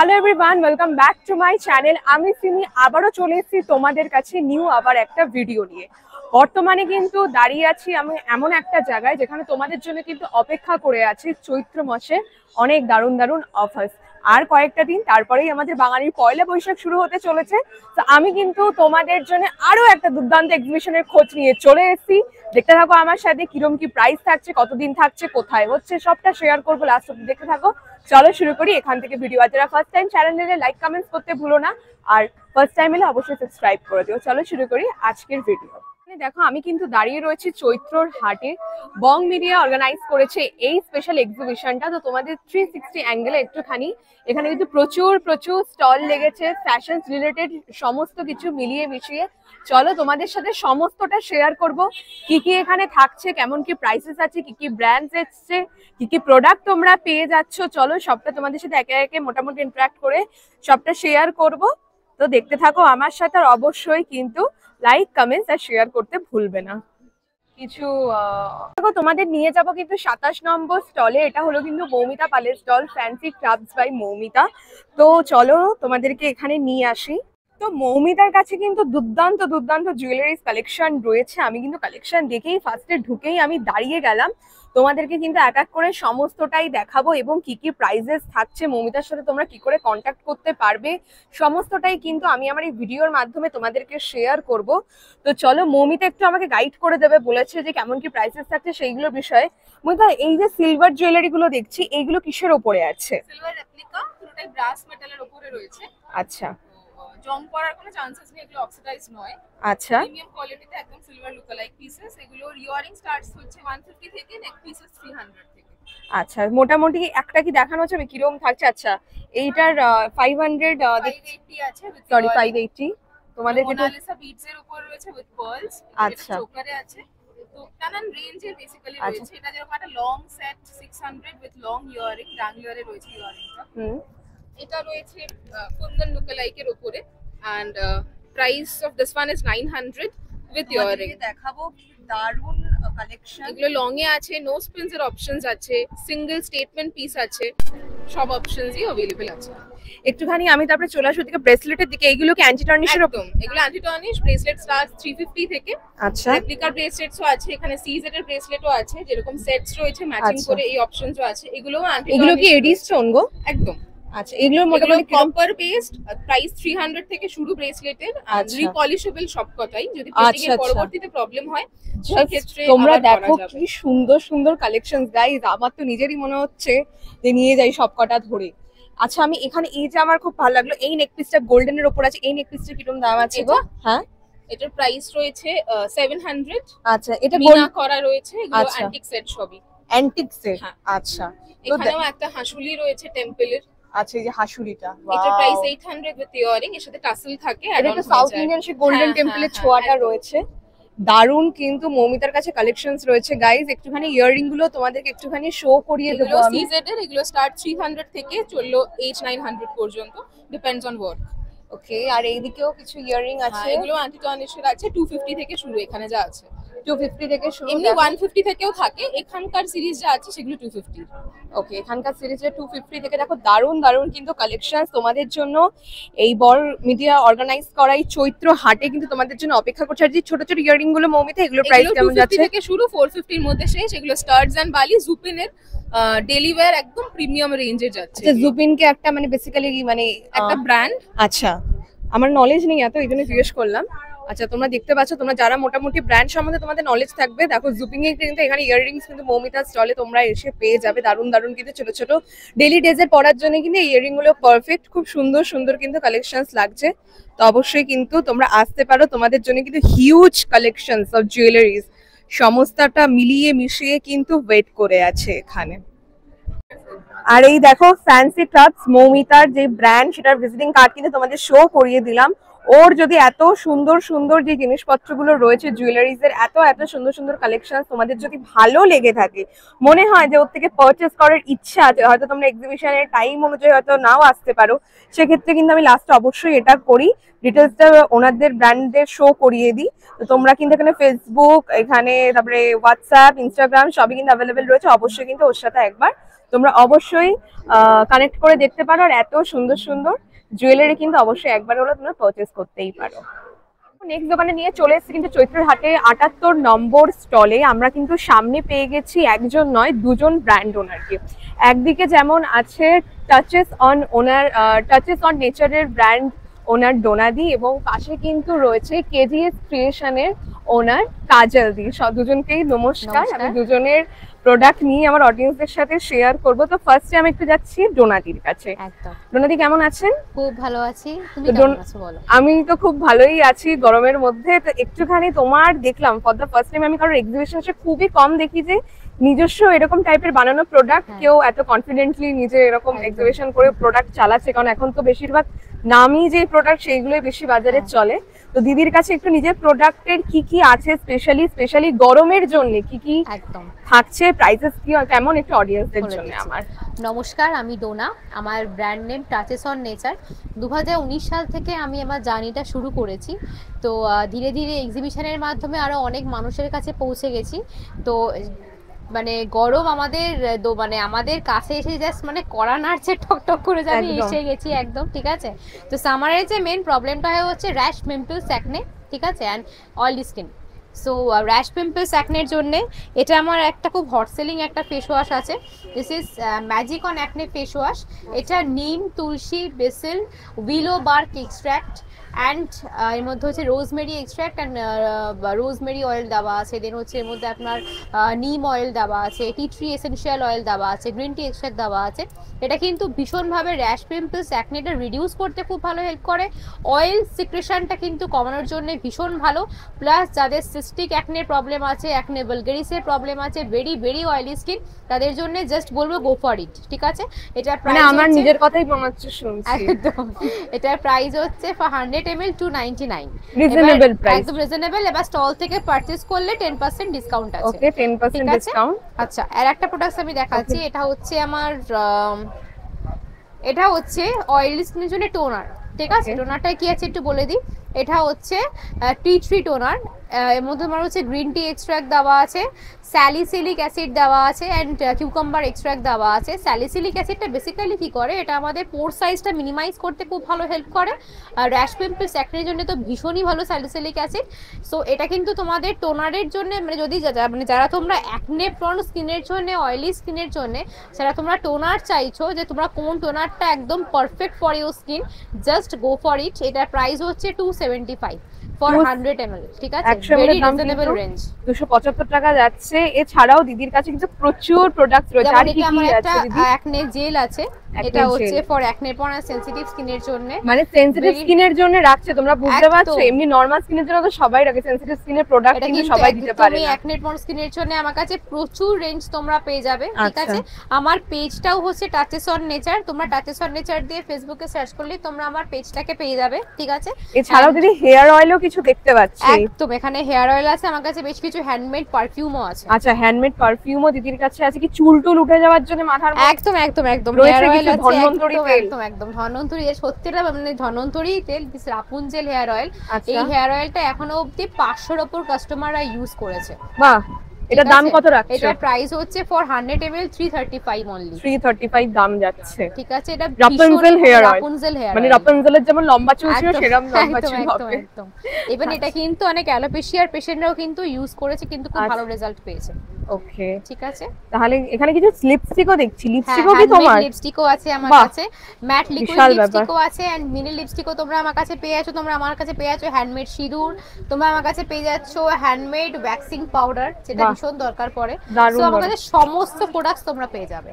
Hello everyone, welcome back to my channel. আমি সিমি আবারও চলে এসেছি তোমাদের কাছে নিউ আবার একটা ভিডিও নিয়ে। বর্তমানে কিন্তু দাঁড়িয়ে আছি আমি এমন একটা জায়গায় যেখানে তোমাদের জন্য কিন্তু অপেক্ষা করে আছে চৈত্র মাসে অনেক দারুণ দারুণ অফার্স। আর কয়েকটা দিন তারপরেই আমাদের বাঙালির পয়লা বৈশাখ শুরু হতে চলেছে। তো আমি কিন্তু তোমাদের জন্য আরো একটা দুর্দান্ত এক্সিবিশনের খোঁজ নিয়ে চলে এসেছি। দেখতে থাকো আমার সাথে কিরম কি প্রাইস থাকছে, কতদিন থাকছে, কোথায় হচ্ছে, সবটা শেয়ার করবো। লাস্ট অব্দি দেখতে থাকো। চলো শুরু করি এখান থেকে ভিডিও। আর যারা ফার্স্ট টাইম চ্যানেলে লাইক কমেন্টস করতে ভুলো না, আর ফার্স্ট টাইম এলে অবশ্যই সাবস্ক্রাইব করে দিও। চলো শুরু করি আজকের ভিডিও। দেখো আমি কিন্তু দাঁড়িয়ে রয়েছি চৈত্রর হাটে। বং মিডিয়া অর্গানাইজ করেছে এই স্পেশাল এক্সিবিশনটা। তো তোমাদের 360 অ্যাঙ্গেলে একটুখানি এখানে কিন্তু প্রচুর প্রচুর স্টল লেগেছে, ফ্যাশন রিলেটেড সমস্ত কিছু মিলিয়ে মিশিয়ে। চলো তোমাদের সাথে সমস্তটা শেয়ার করব, কি কি এখানে থাকছে, কেমন কি প্রাইসেস আছে, কি কি ব্র্যান্ডস এসছে, কি কি প্রোডাক্ট তোমরা পেয়ে যাচ্ছ। চলো সবটা তোমাদের সাথে একে একে মোটামুটি ইন্টারাক্ট করে সবটা শেয়ার করব। তো দেখতে থাকো আমার সাথে, আর অবশ্যই কিন্তু লাইক কমেন্টস আর শেয়ার করতে ভুলবে না। কিছু তোমাদের নিয়ে যাব কিন্তু 27 নম্বর স্টলে। এটা হলো কিন্তু মৌমিতা পালের stall, fancy crafts by Moumita. তো চলো তোমাদেরকে এখানে নিয়ে আসি। তো মৌমিতার কাছে কিন্তু দুর্দান্ত দুর্দান্ত জুয়েলারিজ কালেকশন রয়েছে। আমি কিন্তু কালেকশন দেখেই ফার্স্টে ঢুকেই আমি দাঁড়িয়ে গেলাম। তোমাদেরকে কিন্তু এক এক করে সমস্তটাই দেখাবো, এবং কি কি প্রাইজেস থাকছে, মৌমিতার সাথে তোমরা কি করে কন্ট্যাক্ট করতে পারবে, সমস্তটাই কিন্তু আমি আমার এই ভিডিওর মাধ্যমে তোমাদেরকে শেয়ার করব। তো চলো, মৌমিতা একটু আমাকে গাইড করে দেবে বলেছে যে কেমন কি প্রাইসেস থাকছে সেইগুলোর বিষয়ে। মৌমিতা, এই যে সিলভার জুয়েলারি গুলো দেখছি, এইগুলো কিসের ওপরে আছে? সিলভার রেপ্লিকা, পুরোটাই ব্রাস মেটালের উপরে রয়েছে। আচ্ছা, জং পড়ার কোনো চান্সেস নেই, এগুলো অক্সিডাইজ নয়। আচ্ছা, প্রিমিয়াম কোয়ালিটিতে একদম সিলভার লুক লাইক পিসেস। এগুলোর ইয়ারিং স্টার্টস হচ্ছে 150 থেকে, নেক পিসেস 300 থেকে। আচ্ছা, মোটামুটি একটা কি দেখানো যাবে কিরকম থাকছে? আচ্ছা, এইটার 500 580 আছে, সরি 580 তোমাদের কিন্তু মোনালিসা বিটস এর উপর রয়েছে উইথ পার্লস। আচ্ছা, চোকারে আছে। তো নানান রেঞ্জের বেসিক্যালি রয়েছে। এটা যেরকম একটা long set 600 with long earring, ডাংলিয়ারে রয়েছে ইয়ারিংটা। এটা রয়েছে কুন্দন লুক লাইকের উপরে, and price of this one is 900 with earring. দেখাবো দারুন কালেকশন। এগুলো লং এ আছে, নো স্পিনস এর অপশনস আছে, সিঙ্গেল স্টেটমেন্ট পিস আছে, সব অপশনসই अवेलेबल আছে। একটুখানি আমি তারপরে চলে আসবো দিকে ব্রেসলেটের দিকে। এইগুলো কি অ্যান্টি টার্নিশের? একদম, এগুলো অ্যান্টি টার্নিশ। ব্রেসলেট স্টার্ট 350 থেকে। আচ্ছা, রেপ্লিকার ব্রেসলেটসও আছে, এখানে সিজেড এর ব্রেসলেটও আছে, যেরকম সেটস রয়েছে ম্যাচিং করে এই অপশনসও আছে। এগুলোও অ্যান্টি টার্নিশ। এগুলো কি এডি স্টোন গো? একদম। আচ্ছা, এগুলোর মোটামুটি কপার বেসড, প্রাইস 300 থেকে শুরু ব্রেসলেটের। রিপলিশেবল সবকটাই, যদি প্লেটিং এর পরবর্তীতে প্রবলেম হয় সেই ক্ষেত্রে তোমরা দেখো কি সুন্দর সুন্দর কালেকশনস গাইস। আমার তো নিজেরই মনে হচ্ছে যে নিয়ে যাই সবকটা ধরে। আচ্ছা, আমি এখানে এই যে আমার খুব ভালো লাগলো এই নেক পিসটা গোল্ডেনের উপর আছে। এই নেক পিসটা কিরকম দাম আছে গো? হ্যাঁ, এটার প্রাইস রয়েছে 700। আচ্ছা, এটা মিনা করা রয়েছে, এগুলো অ্যান্টিক সেট সবই। অ্যান্টিক সেট, আচ্ছা। এখানেও একটা হাসুলি রয়েছে টেম্পলের। আচ্ছা, এই যে হাসুলিটা, এটার প্রাইস 800 উইথ ইয়ারিং, এর সাথে টাসেল থাকে। এটা তো সাউথ ইন্ডিয়ান সেই গোল্ডেন টেম্পলের ছোঁয়াটা রয়েছে। দারুন কিন্তু মৌমিতার কাছে কালেকশনস রয়েছে গাইস। একটুখানি ইয়াররিং গুলো তোমাদেরকে একটুখানি শো করিয়ে দেবো আমি। সিজেড এর এগুলো স্টার্ট 300 থেকে চললো H900 পর্যন্ত, ডিপেন্ডস অন ওয়ার্ক। ওকে, আর এইদিকেও কিছু ইয়াররিং আছে। এগুলো অ্যান্টি টার্নিশের আছে, 250 থেকে শুরু। এখানে যা আছে 250 থেকে শুরু, এমনি 150 থেকেও থাকে। এখানকার সিরিজ যা আছে সেগুলো 250। ওকে, এখানকার সিরিজে 250 থেকে। দেখো দারুন দারুন কিন্তু কালেকশন তোমাদের জন্য এই বড় মিডিয়া অর্গানাইজ করা এই চৈত্র হাটে কিন্তু তোমাদের জন্য অপেক্ষা করছে। আর যে ছোট ছোট ইয়াররিং গুলো মৌমিতা, এগুলো প্রাইস কেমন যাচ্ছে? 250 থেকে শুরু, 450 এর মধ্যে শেষ। এগুলো স্টার্টস এন্ড বালি জুপিনের ডেইলি ওয়্যার, একদম প্রিমিয়াম রেঞ্জে যাচ্ছে। আচ্ছা, জুপিন কে একটা মানে বেসিক্যালি মানে একটা ব্র্যান্ড। আচ্ছা, আমার নলেজ নেই এত, এই জন্য জিজ্ঞেস করলাম। আচ্ছা, তোমরা দেখতে পাচ্ছ, তোমরা যারা মোটামুটি ব্র্যান্ড সম্বন্ধে তোমাদের নলেজ থাকবে, দেখো জুপিং এর কিন্তু এখানে ইয়াররিংস কিন্তু মৌমিতার স্টলে তোমরা এসে পেয়ে যাবে। দারুন দারুন কিন্তু ছোট ছোট ডেইলি ডেজের পরার জন্য কিন্তু এই ইয়াররিং গুলো পারফেক্ট। খুব সুন্দর সুন্দর কিন্তু কালেকশনস লাগছে। তো অবশ্যই কিন্তু তোমরা আসতে পারো, তোমাদের জন্য কিন্তু হিউজ কালেকশনস অফ জুয়েলারিজ সমস্তটা মিলিয়ে মিশিয়ে কিন্তু ওয়েট করে আছে এখানে। আর এই দেখো ফ্যান্সি ক্রাফটস মৌমিতার যে ব্র্যান্ড, সেটার ভিজিটিং কার্ড কিন্তু তোমাদের শো করিয়ে দিলাম। ওর যদি এত সুন্দর সুন্দর যে জিনিসপত্রগুলো রয়েছে জুয়েলারিজ এর, এত এত সুন্দর সুন্দর কালেকশন তোমাদের যদি ভালো লেগে থাকে, মনে হয় যে ওর থেকে পারচেস করার ইচ্ছা আছে, হয়তো তোমরা এক্সিবিশনের টাইম অনুযায়ী হয়তো নাও আসতে পারো, সেক্ষেত্রে কিন্তু আমি লাস্টে অবশ্যই এটা করি, ডিটেলসটা ওনাদের ব্র্যান্ডের শো করিয়ে দিই। তো তোমরা কিন্তু এখানে ফেসবুক, এখানে তারপরে হোয়াটসঅ্যাপ, ইনস্টাগ্রাম সবই কিন্তু অ্যাভেলেবেল রয়েছে। অবশ্যই কিন্তু ওর সাথে একবার তোমরা অবশ্যই কানেক্ট করে দেখতে পারো। আর এত সুন্দর সুন্দর জুয়েলারি কিন্তু অবশ্যই একবার হলো তোমরা পারচেস করতেই পারো। নেক্সট দোকানে নিয়ে চলে এসেছি কিন্তু চৈত্রের হাটে 78 নম্বর স্টলে। আমরা কিন্তু সামনে পেয়ে গেছি একজন নয় দুজন ব্র্যান্ড ওনারকে। একদিকে যেমন আছে টাচেস অন নেচারের ব্র্যান্ড ওনার ডোনাদি, এবং পাশে কিন্তু রয়েছে কেজিএস ক্রিয়েশনের ওনার কাজল দি। দুজনকেই নমস্কার। আমি দুজনের প্রোডাক্ট নিয়ে আমার অডিয়েন্সদের সাথে শেয়ার করব। তো ফার্স্টে আমি একটু যাচ্ছি ডোনাদির কাছে। একদম। ডোনাদি কেমন আছেন? খুব ভালো আছি, তুমি কেমন আছো বলো? আমি তো খুব ভালোই আছি গরমের মধ্যে। তো একটুখানি তোমার দেখলাম ফর দ্য ফার্স্ট টাইম, আমি কারোর এক্সিবিশন এসে খুবই কম দেখি যে নিজস্ব এরকম টাইপের বানানো প্রোডাক্ট কেউ এত কনফিডেন্টলি নিজে এরকম এক্সিবিশন করে প্রোডাক্ট চালাচ্ছে। কারণ এখন তো বেশিরভাগ নামি যে প্রোডাক্ট সেইগুলোই বেশি বাজারে চলে। তো দিদির কাছে একটু নিজের প্রোডাক্টের কি কি আছে স্পেশালি গরমের জন্য কি কি একদম থাকছে, প্রাইসেস কি কেমন, একটু অডিয়েন্সদের জন্য আমার। নমস্কার, আমি ডোনা। আমার brand name touches on nature. 2019 সাল থেকে আমি আমার জার্নিটা শুরু করেছি। তো ধীরে ধীরে এক্সিবিশনের মাধ্যমে আরো অনেক মানুষের কাছে পৌঁছে গেছি। তো মানে গরম আমাদের কাছে এসে জাস্ট মানে কড়া নাড়ছে, টক করে যে আমি এসে গেছি একদম। ঠিক আছে, তো সামারের যে মেন প্রবলেমটা হচ্ছে র্যাশ, পিম্পলস, অ্যাকনে, ঠিক আছে, and oily skin. So rash, pimples, অ্যাকনের জন্য এটা আমার একটা খুব হট সেলিং একটা ফেস ওয়াশ আছে। This is magic on acne face wash. এটা নিম, তুলসী, basil, willow bark extract and এর মধ্যে হচ্ছে rosemary extract and rosemary oil দেওয়া আছে। দেন হচ্ছে এর মধ্যে আপনার নিম অয়েল দেওয়া আছে, টি ট্রি এসেনশিয়াল অয়েল দেওয়া আছে, গ্রিন টি এক্সট্র্যাক্ট দেওয়া আছে। এটা কিন্তু ভীষণভাবে র্যাশ, পিম্পলস, অ্যাকনেটা রিডিউস করতে খুব ভালো হেল্প করে। অয়েল সিক্রেশনটা কিন্তু কমানোর জন্য ভীষণ ভালো। প্লাস যাদের সিস্টিক অ্যাকনের প্রবলেম আছে, অ্যাকনে ভালগারিসের প্রবলেম আছে, ভেরি অয়েলি স্কিন, তাদের জন্য জাস্ট বলবো গো ফর ইট। ঠিক আছে, এটা প্রাইস আমার নিজের কথাই মনে হচ্ছে শুনছি। একদম, এটার প্রাইস হচ্ছে ফর 100 ml 299, রিজনেবল প্রাইস, একদম রিজনেবল। এবার স্টল থেকে পারচেজ করলে 10% ডিসকাউন্ট আছে। ওকে, 10% ডিসকাউন্ট। আচ্ছা, আর একটা প্রোডাক্ট আমি দেখাচ্ছি। এটা হচ্ছে আমার এটা হচ্ছে অয়েলি স্কিনের জন্য টোনার। ঠিক আছে, টোনারটা কি আছে একটু বলে দিই। এটা হচ্ছে টি ট্রি টোনার। এর মধ্যে আমার হচ্ছে গ্রিন টি এক্সট্র্যাক্ট দেওয়া আছে, স্যালিসিলিক অ্যাসিড দেওয়া আছে অ্যান্ড কিউকাম্বার এক্সট্র্যাক্ট দেওয়া আছে। স্যালিসিলিক অ্যাসিডটা বেসিক্যালি কি করে, এটা আমাদের পোর সাইজটা মিনিমাইজ করতে খুব ভালো হেল্প করে। আর র্যাশ, পিম্পলস, অ্যাকনের জন্য তো ভীষণই ভালো স্যালিসিলিক অ্যাসিড। সো এটা কিন্তু তোমাদের টোনারের জন্য, মানে যদি যারা তোমরা অ্যাকনে প্রন স্কিনের জন্য, অয়েলি স্কিনের জন্য যারা তোমরা টোনার চাইছো যে তোমরা কোন টোনারটা একদম perfect for your skin, just go for it. এটার প্রাইস হচ্ছে 275 ফর 100 ml। ঠিক আছে, ভেরি রিজনেবল রেঞ্জ, 275 টাকা যাচ্ছে। এছাড়াও দিদির কাছে কিন্তু প্রচুর প্রোডাক্ট রয়েছে। আর কি কি আছে দিদি? অ্যাকনে জেল আছে, এটা হচ্ছে ফর অ্যাকনে প্রন আর সেনসিটিভ স্কিনের জন্য। মানে সেনসিটিভ স্কিনের জন্য রাখছে, তোমরা বুঝতে পারছো? এমনি নরমাল স্কিনের জন্য তো সবাই রাখে, সেনসিটিভ স্কিনের প্রোডাক্ট কিন্তু সবাই দিতে পারে না। তুমি অ্যাকনে প্রন স্কিনের জন্য আমার কাছে প্রচুর রেঞ্জ তোমরা পেয়ে যাবে। ঠিক আছে, আমার পেজটাও হচ্ছে টাচেস অন নেচার। তোমরা টাচেস অন নেচার দিয়ে ফেসবুকে সার্চ করলে তোমরা আমার পেজটাকে পেয়ে যাবে। ঠিক আছে, এছাড়াও দিদি হেয়ার অয়েলও কিছু দেখতে পাচ্ছি। একদম, এখানে হেয়ার অয়েল আছে, আমার কাছে বেশ কিছু হ্যান্ডমেড পারফিউমও আছে। আচ্ছা, হ্যান্ডমেড পারফিউমও দিদির কাছে আছে। কি চুল টুল উঠে যাওয়ার জন্য মাথার একদম হেয়ার অয়েল আছে, একদম ধন্বন্তরী, সত্যিটা মানে ধন্বন্তরী তেল, দিস রাপুনজেল হেয়ার অয়েল। এই হেয়ার অয়েলটা এখনো অবধি 500-এর উপর কাস্টমাররা ইউজ করেছে। বাহ, এটা দাম কত রাখছো? এটা প্রাইস হচ্ছে ফর 100 ml 335 অনলি, 335 দাম যাচ্ছে। ঠিক আছে, এটা Rapunzel hair oil, Rapunzel hair মানে রাপুনজেলের যেমন লম্বা চুল ছিল সেরকম লম্বা চুল হবে একদম। ইভেন এটা কিন্তু অনেক অ্যালোপেশিয়ার পেশেন্টরাও কিন্তু ইউজ করেছে, কিন্তু খুব ভালো রেজাল্ট পেয়েছে। ওকে, ঠিক আছে, তাহলে এখানে কিছু লিপস্টিকও দেখছি। লিপস্টিকও কি তোমার? লিপস্টিকও আছে আমার কাছে, ম্যাট লিকুইড লিপস্টিকও আছে এন্ড মিনি লিপস্টিকও তোমরা আমার কাছে পেয়ে যাচ্ছ। তোমরা আমার কাছে পেয়ে যাচ্ছ হ্যান্ডমেড সিঁদুর, তোমরা আমার কাছে পেয়ে যাচ্ছ হ্যান্ডমেড ওয়্যাক্সিং পাউডার, যেটা ভীষণ দরকার পড়ে। সো আমার কাছে সমস্ত প্রোডাক্টস তোমরা পেয়ে যাবে।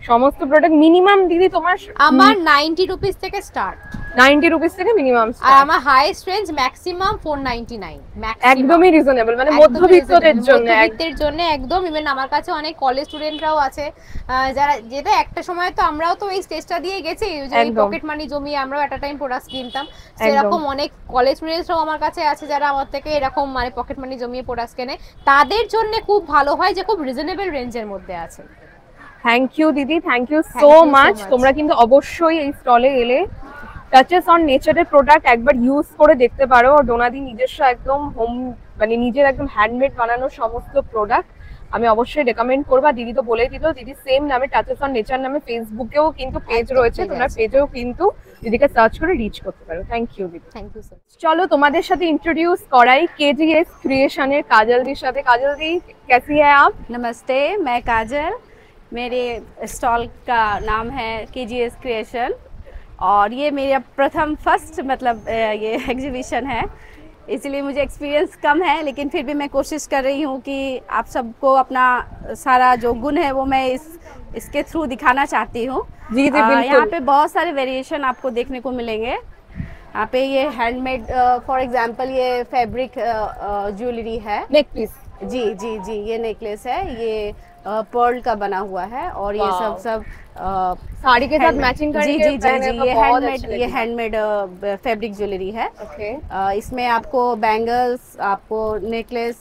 সমস্ত প্রোডাক্ট মিনিমাম দিদি তোমার আমার 90 রুপিস থেকে স্টার্ট, 90 রুপিস থেকে মিনিমাম স্টার্ট। আর আমার হাইয়েস্ট রেঞ্জ ম্যাক্সিমাম 499, একদমই রিজনেবল, মানে মধ্যবিত্তদের জন্য, মধ্যবিত্তের জন্য একদম। ইভেন আমার কাছে অনেক কলেজ স্টুডেন্টরাও আছে যারা, যেটা একটা সময় তো আমরাও তো এই স্টেজটা দিয়ে গেছি যে পকেট মানি জমিয়ে আমরাও একটা টাইম প্রোডাক্ট কিনতাম। সেরকম অনেক কলেজ স্টুডেন্টসরাও আমার কাছে আছে যারা আমার থেকে এরকম মানে পকেট মানি জমিয়ে প্রোডাক্ট কেনে। তাদের জন্য খুব ভালো হয় যে খুব রিজনেবল রেঞ্জের মধ্যে আছে। থ্যাংক ইউ দিদি, থ্যাংক ইউ সো মাচ। তোমরা কিন্তু অবশ্যই এই স্টলে এলে টাচেস অন নেচারের প্রোডাক্ট একবার ইউজ করে দেখতে পারো। ডোনাদি নিজস্ব একদম হোম, মানে নিজের একদম হ্যান্ডমেড বানানো সমস্ত প্রোডাক্ট আমি অবশ্যই রেকমেন্ড করবো। দিদি তো বলেই দিল, দিদি সেম নামে টাচেস অন নেচার নামে ফেসবুকেও কিন্তু পেজ রয়েছে, তোমরা পেজেও কিন্তু দিদিকে সার্চ করে রিচ করতে পারো। থ্যাংক ইউ দিদি। Thank you sir. চলো তোমাদের সাথে इंट्रोड्यूस कराई केजीएस क्रिएशनर काजल दी साथे। काजल दी कैसी है आप? नमस्ते, मैं काजल, मेरे स्टॉल का नाम है केजीएस क्रिएशन और ये मेरा फर्स्ट मतलब ये एग्जीबिशन है, इसलिए मुझे एक्सपीरियंस कम है, लेकिन फिर भी मैं कोशिश कर रही हूँ कि आप सबको अपना सारा जो गुण है वो मैं इसके थ्रू दिखाना चाहती हूँ। जी जी बिल्कुल। यहाँ पे बहुत सारे वेरिएशन आपको देखने को मिलेंगे। यहाँ पे ये हैंडमेड फॉर एग्जांपल ये फैब्रिक ज्वेलरी है, नेकलेस। जी जी जी, ये नेकलेस है, ये पर्ल का बना हुआ है और ये सब साड़ी के साथ मैचिंग करके जी जी जी पहने जी, तो बहुत अच्छे ये हैंडमेड फैब्रिक ज्वेलरी है। ओके। इसमें आपको बैंगल्स, आपको नेकलेस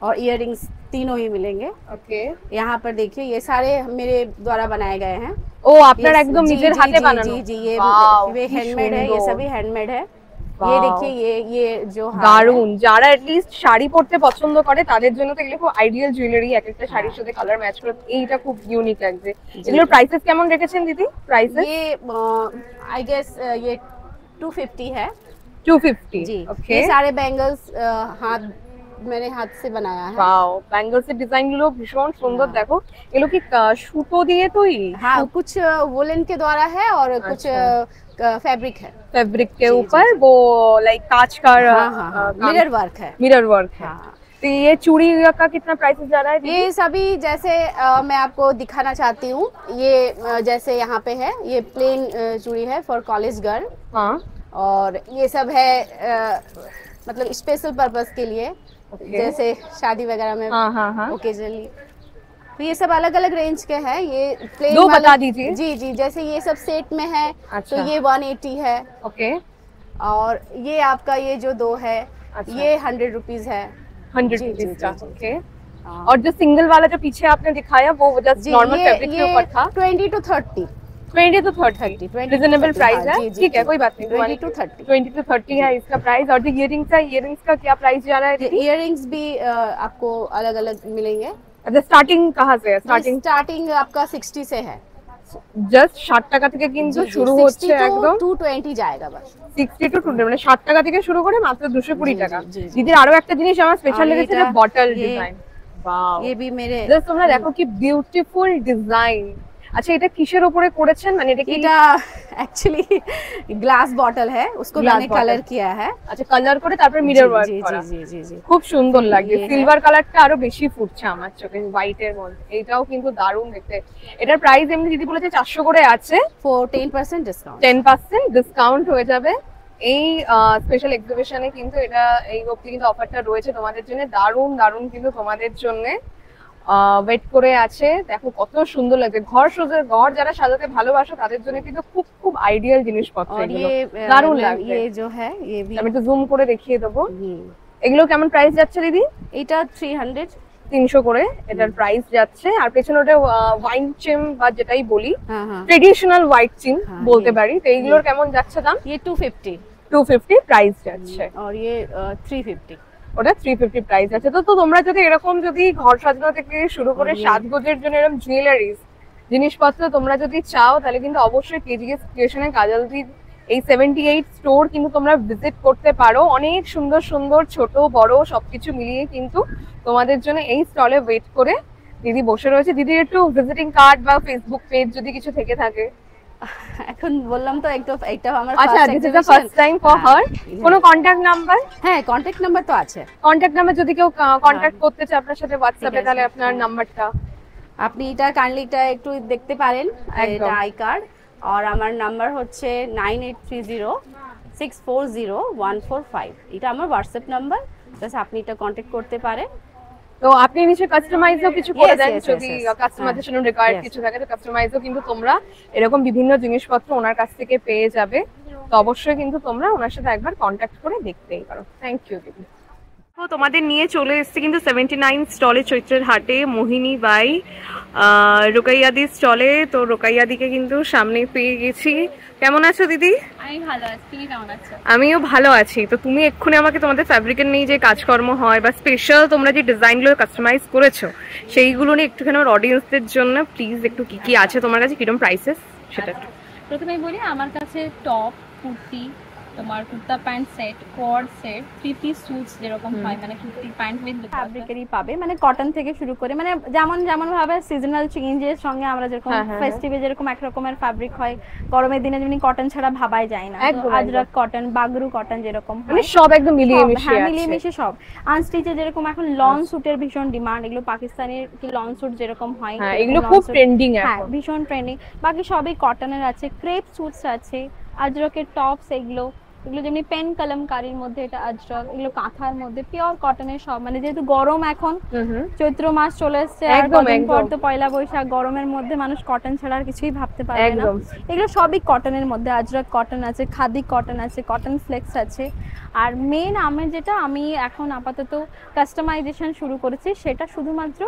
और इयररिंग्स तीनों ही मिलेंगे। ओके। यहाँ पर देखिए ये सारे मेरे द्वारा बनाए गए हैं। ও আপনার একদম নিজের হাতে বানানো? जी जी, ये हैंडमेड है, ये सभी हैंडमेड है। Wow. ये देखिए ये जो দারুন। যারা এটলিস্ট শাড়ি পরতে পছন্দ করে তাদের জন্য তো এগুলো খুব আইডিয়াল জুয়েলারি, এক একটা শাড়ির সাথে কালার ম্যাচ করে, এইটা খুব ইউনিক লাগছে। এগুলোর প্রাইসেস কেমন রেখেছেন দিদি? প্রাইসেস ये आई गेस ये 250 है 250। जी। ओके। ये सारे बैंगल्स मैंने हाथ से बनाया है। ওয়াও, ব্যাঙ্গলসের ডিজাইন গুলো ভীষণ সুন্দর। দেখো এগুলো কি সুতো দিয়ে তৈরি? हाँ, कुछ वुलन के द्वारा है और कुछ फैब्रिक है। फैब्रिक के ऊपर वो लाइक कांच का मिरर वर्क है। मिरर वर्क है। हाँ। तो ये चूड़ी का कितना प्राइस जा रहा है? ये सभी जैसे मैं आपको दिखाना चाहती हूँ, ये जैसे यहाँ पे है, ये प्लेन चूड़ी है फॉर कॉलेज गर्ल। हाँ। और ये सब है मतलब स्पेशल पर्पस के लिए, जैसे शादी वगैरह में हाँ हाँ हाँ। ओकेजनली। तो ये सब अलग अलग रेंज के हैं। ये प्लेन दो बता दीजिए। जी जी, जैसे ये सब सेट में है। अच्छा। तो ये 180 है। ओके। और ये आपका ये जो दो है, अच्छा। ये 100 रुपीज है। 100 जी, रुपीज जी, का। जी, जी। ओके। और जो सिंगल वाला जो पीछे आपने दिखाया वो जस्ट जी, नॉर्मल फैब्रिक के ऊपर था। 20 to 30 20 to 30 रिजनेबल प्राइस है। जी, जी, ठीक है, जी। कोई बात नहीं। 20 to 30 20 to 30 है इसका प्राइस। और जो इयररिंग्स है, इयररिंग्स का क्या प्राइस जा रहा है दीदी? इयररिंग्स भी आपको अलग अलग मिलेंगे। अच्छा, स्टार्टिंग कहाँ से है? स्टार्टिंग आपका 60 से है। জাস্ট 60 টাকা থেকে কিন্তু শুরু হচ্ছে একদম। 220 जाएगा बस। 60 to 200 মানে 60 টাকা থেকে শুরু করে মাত্র 220 টাকা। জি, জি। দিদির আরো একটা জিনিস আমার স্পেশাল আর লেগেছে, এটা- বটল ये- ডিজাইন। ওয়াও, ये भी मेरे জাস্ট তোমরা দেখো কি বিউটিফুল ডিজাইন। আচ্ছা, এটা কিসের উপরে করেছেন? মানে এটা কি? এটা एक्चुअली ग्लास बॉटल है, उसको Glass मैंने bottle। कलर किया है। আচ্ছা, কালার করে তারপর মিরর जी, ওয়ার্ক जी করা। जी जी जी। খুব সুন্দর লাগছে। ये है। সিলভার কালারটা আরো বেশি ফুটছে আমার চোখে হোয়াইট এর মধ্যে। এটাও কিন্তু দারুণ দেখতে। এটার প্রাইস এমনি দিদি বলেছে 400 করে আছে, 10% ডিসকাউন্ট। 10% ডিসকাউন্ট হয়ে যাবে এই স্পেশাল এক্সিবিশনে। কিন্তু এটা এই অবধি কিন্তু অফারটা রয়েছে তোমাদের জন্য। দারুণ দারুণ কিন্তু তোমাদের জন্য ওয়েট করে আছে। দেখো কত সুন্দর লাগছে। ঘর যারা সাজাতে ভালোবাসো তাদের জন্য কিন্তু খুব খুব আইডিয়াল জিনিসপত্র और এগুলো। ये দারুণ मतलब লাগছে। ये जो है ये भी আমি একটু জুম করে দেখিয়ে দেবো। হুম। এগুলো কেমন প্রাইস যাচ্ছে দিদি? এটা 300। 300 করে এটার প্রাইস যাচ্ছে। আর পেছনে ওটা ওয়াইন চেম বা যেটাই বলি, हाँ हाँ, ট্রেডিশনাল হোয়াইট চেম হ্যাঁ, বলতে ये- পারি। তো এইগুলোর কেমন যাচ্ছে দাম? ये 250 250 প্রাইস যাচ্ছে। और ये 350। ওটা 350 প্রাইস আছে। তো তোমরা যদি এরকম যদি ঘর সাজানো থেকে শুরু করে সাজগোজের জন্য এরকম জুয়েলারিজ জিনিসপত্র তোমরা যদি চাও, তাহলে কিন্তু অবশ্যই কেজিএস ক্রিয়েশনে কাজলদির এই 78 স্টোর কিন্তু তোমরা ভিজিট করতে পারো। অনেক সুন্দর সুন্দর ছোট বড় সবকিছু মিলিয়ে কিন্তু তোমাদের জন্য এই স্টলে ওয়েট করে দিদি বসে রয়েছে। দিদির একটু ভিজিটিং কার্ড বা ফেসবুক পেজ যদি কিছু থেকে থাকে। এখন বললাম তো একটা আমার আচ্ছা, first this is the exhibition। First time for her. হ্যাঁ। কোনো কন্ট্যাক্ট নাম্বার? হ্যাঁ, কন্টাক্ট নাম্বার তো আছে। কন্ট্যাক্ট নাম্বার যদি কেউ কন্ট্যাক্ট করতে চায় আপনার সাথে হোয়াটসঅ্যাপে, ঠিক আছে। তাহলে আপনার হ্যাঁ। নাম্বারটা। আপনি এটা কাইন্ডলি এটা একটু দেখতে পারেন, একদম। এটা আই কার্ড। আর আমার নাম্বার হচ্ছে 9830640145। এটা আমার হোয়াটসঅ্যাপ নাম্বার, জাস্ট আপনি এটা কন্ট্যাক্ট করতে পারেন। তো আপনি নিচে কাস্টমাইজও কিছু করে Yes, দেন yes, যদি yes, yes. কাস্টমারদের জন্য রিকোয়ার্ড Yes. কিছু থাকে, তো কাস্টমাইজও কিন্তু তোমরা এরকম বিভিন্ন জিনিসপত্র ওনার কাছ থেকে পেয়ে যাবে। তো অবশ্যই কিন্তু তোমরা ওনার সাথে একবার কন্ট্যাক্ট করে দেখতেই পারো। থ্যাংক ইউ দিদি। তো তোমাদের নিয়ে চলে এসেছে কিন্তু 79 স্টলে চৈত্রের হাটে মোহিনী বাই রোকাইয়াদি স্টলে। তো রোকাইয়াদিকে কিন্তু সামনে পেয়ে গেছি। কেমন আছো দিদি? আমি ভালো আছি, তুমি কেমন আছো? আমিও ভালো আছি। তো তুমি এক্ষুনি আমাকে তোমাদের ফ্যাব্রিকের নিয়ে যে কাজকর্ম হয় বা স্পেশাল তোমরা যে ডিজাইনগুলো কাস্টমাইজ করেছো সেইগুলো নিয়ে একটুখানি আমার অডিয়েন্সদের জন্য প্লিজ একটু কি কি আছে তোমার কাছে, কিরকম প্রাইসেস সেটা একটু। প্রথমে বলি, আমার কাছে টপ, কুর্তি, তোমার kurta pant set, quad set, 3 piece suits যেরকম হয়, মানে কুর্তি প্যান্ট উইথ ফ্যাব্রিকেরই পাবে, মানে কটন থেকে শুরু করে, মানে যেমন যেমন ভাবে সিজনাল চেঞ্জের সঙ্গে আমরা যেরকম ফেস্টিভে যেরকম এক রকমের ফ্যাব্রিক হয়, গরমের দিনে যেমনি কটন ছাড়া ভাবাই যায় না, আজরাক কটন, বাগরু কটন যেরকম মানে সব একদম মিলিয়ে মিশিয়ে আছে। মিলিয়ে মিশিয়ে সব। আনস্টিচে যেরকম এখন লং স্যুটের ভীষণ ডিমান্ড, এগুলো পাকিস্তানের কি লং স্যুট যেরকম হয়, এগুলো খুব ট্রেন্ডিং এখন, ভীষণ ট্রেন্ডিং। বাকি সবই কটনের আছে, ক্রেপ স্যুটস আছে, আজরকের টপস, এগুলো যেমনি পেন কলমকারীর মধ্যে, এটা আজরক, এগুলো কাঁথার মধ্যে, পিওর কটনের সব। মানে যেহেতু গরম এখন, চৈত্র মাস চলে এসেছে, আর কদিন পর তো পয়লা বৈশাখ, গরমের মধ্যে মানুষ কটন ছাড়া আর কিছুই ভাবতে পারবে না। এগুলো সবই কটনের মধ্যে, আজরক কটন আছে, খাদি কটন আছে, কটন ফ্লেক্স আছে। আর মেন আমার যেটা, আমি এখন আপাতত কাস্টমাইজেশন শুরু করেছি, সেটা শুধুমাত্র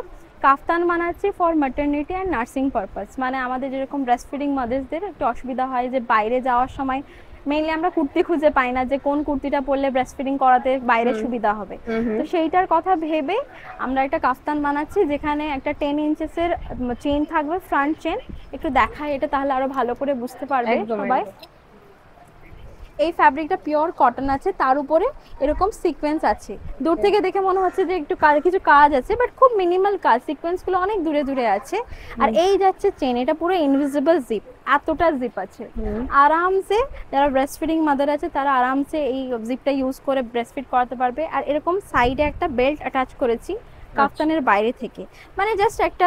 কাফতান বানাচ্ছি for maternity and nursing purpose. মানে আমাদের যেরকম ব্রেস্ট ফিডিং মাদার্সদের একটু অসুবিধা হয় যে বাইরে যাওয়ার সময় মেইনলি আমরা কুর্তি খুঁজে পাই না, যে কোন কুর্তিটা পরলে ব্রেস্ট ফিডিং করাতে বাইরে সুবিধা হবে। তো সেইটার কথা ভেবে আমরা একটা কাফতান বানাচ্ছি, যেখানে একটা 10 ইঞ্চেসের চেইন থাকবে, ফ্রন্ট চেইন। একটু দেখায় এটা, তাহলে আরো ভালো করে বুঝতে পারবে সবাই। এই ফ্যাব্রিকটা পিওর কটন আছে, তার উপরে এরকম সিকোয়েন্স আছে। দূর থেকে দেখে মনে হচ্ছে যে একটু কিছু কাজ আছে, বাট খুব মিনিমাল কাজ, সিকোয়েন্সগুলো অনেক দূরে দূরে আছে। আর এই যাচ্ছে চেন, এটা পুরো ইনভিজিবল জিপ, এতটা জিপ আছে। আরামসে যারা ব্রেস্ট ফিডিং মাদার আছে তারা আরামসে এই জিপটা ইউজ করে ব্রেস্ট ফিড করাতে পারবে। আর এরকম সাইডে একটা বেল্ট অ্যাটাচ করেছি কাফতানের বাইরে থেকে, মানে জাস্ট একটা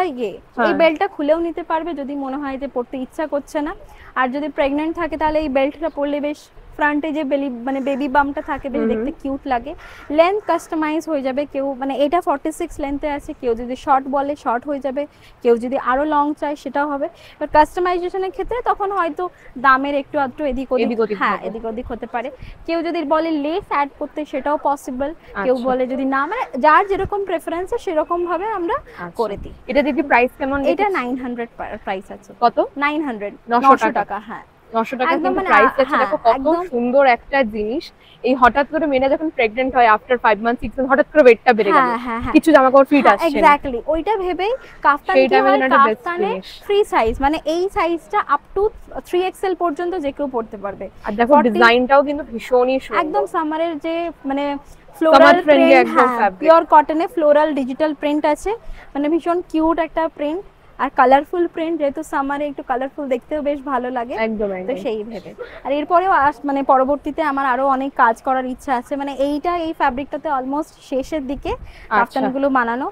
এই বেল্টটা খুলেও নিতে পারবে যদি মনে হয় যে পড়তে ইচ্ছা করছে না। আর যদি প্রেগনেন্ট থাকে তাহলে এই বেল্টটা পরলে বেশ ফ্রন্টে যে মানে বেবি বামটা থাকে, বেশ দেখতে কিউট লাগে। লেন্থ কাস্টমাইজ হয়ে যাবে, কেউ মানে এটা 46 লেন্থে আছে, কেউ যদি শর্ট বলে শর্ট হয়ে যাবে, কেউ যদি আরো লং চায় সেটাও হবে। বাট কাস্টমাইজেশনের ক্ষেত্রে তখন হয়তো দামের একটু আধটু এদিক ওদিক হতে পারে। কেউ যদি বলে লেস অ্যাড করতে সেটাও পসিবল, কেউ বলে যদি না, মানে যার যেরকম প্রেফারেন্স সেরকম ভাবে আমরা করে দিই। এটা দিদি প্রাইস কেমন? এটা 900 প্রাইস আছে। কত? 900 টাকা। হ্যাঁ, 900 টাকা কিন্তু প্রাইস আছে। দেখো কত সুন্দর একটা জিনিস। এই হঠাৎ করে মেয়েরা যখন প্রেগন্যান্ট হয় আফটার 5 মান্থস 6 মান্থস হঠাৎ করে ওয়েটটা বেড়ে গেল, কিছু জামা কাপড় ফিট আসছে না, এক্স্যাক্টলি ওইটা ভেবেই কাফতান কি হয়, কাফতানে ফ্রি সাইজ, মানে এই সাইজটা আপ টু 3XL পর্যন্ত যে কেউ পড়তে পারবে। আর দেখো ডিজাইনটাও কিন্তু ভীষণই সুন্দর, একদম সামারের যে মানে ফ্লোরাল প্রিন্ট, পিওর কটনে ফ্লোরাল ডিজিটাল প্রিন্ট আছে, মানে ভীষণ কিউট একটা প্রিন্ট। আর কালারফুল প্রিন্ট, যেহেতু সামারে একটু কালারফুল দেখতেও বেশ ভালো লাগে, তো সেই ভেবে। আর এরপরেও মানে পরবর্তীতে আমার আরো অনেক কাজ করার ইচ্ছা আছে, মানে এই ফ্যাব্রিকটাতে অলমোস্ট শেষের দিকে কাফতানগুলো বানানো।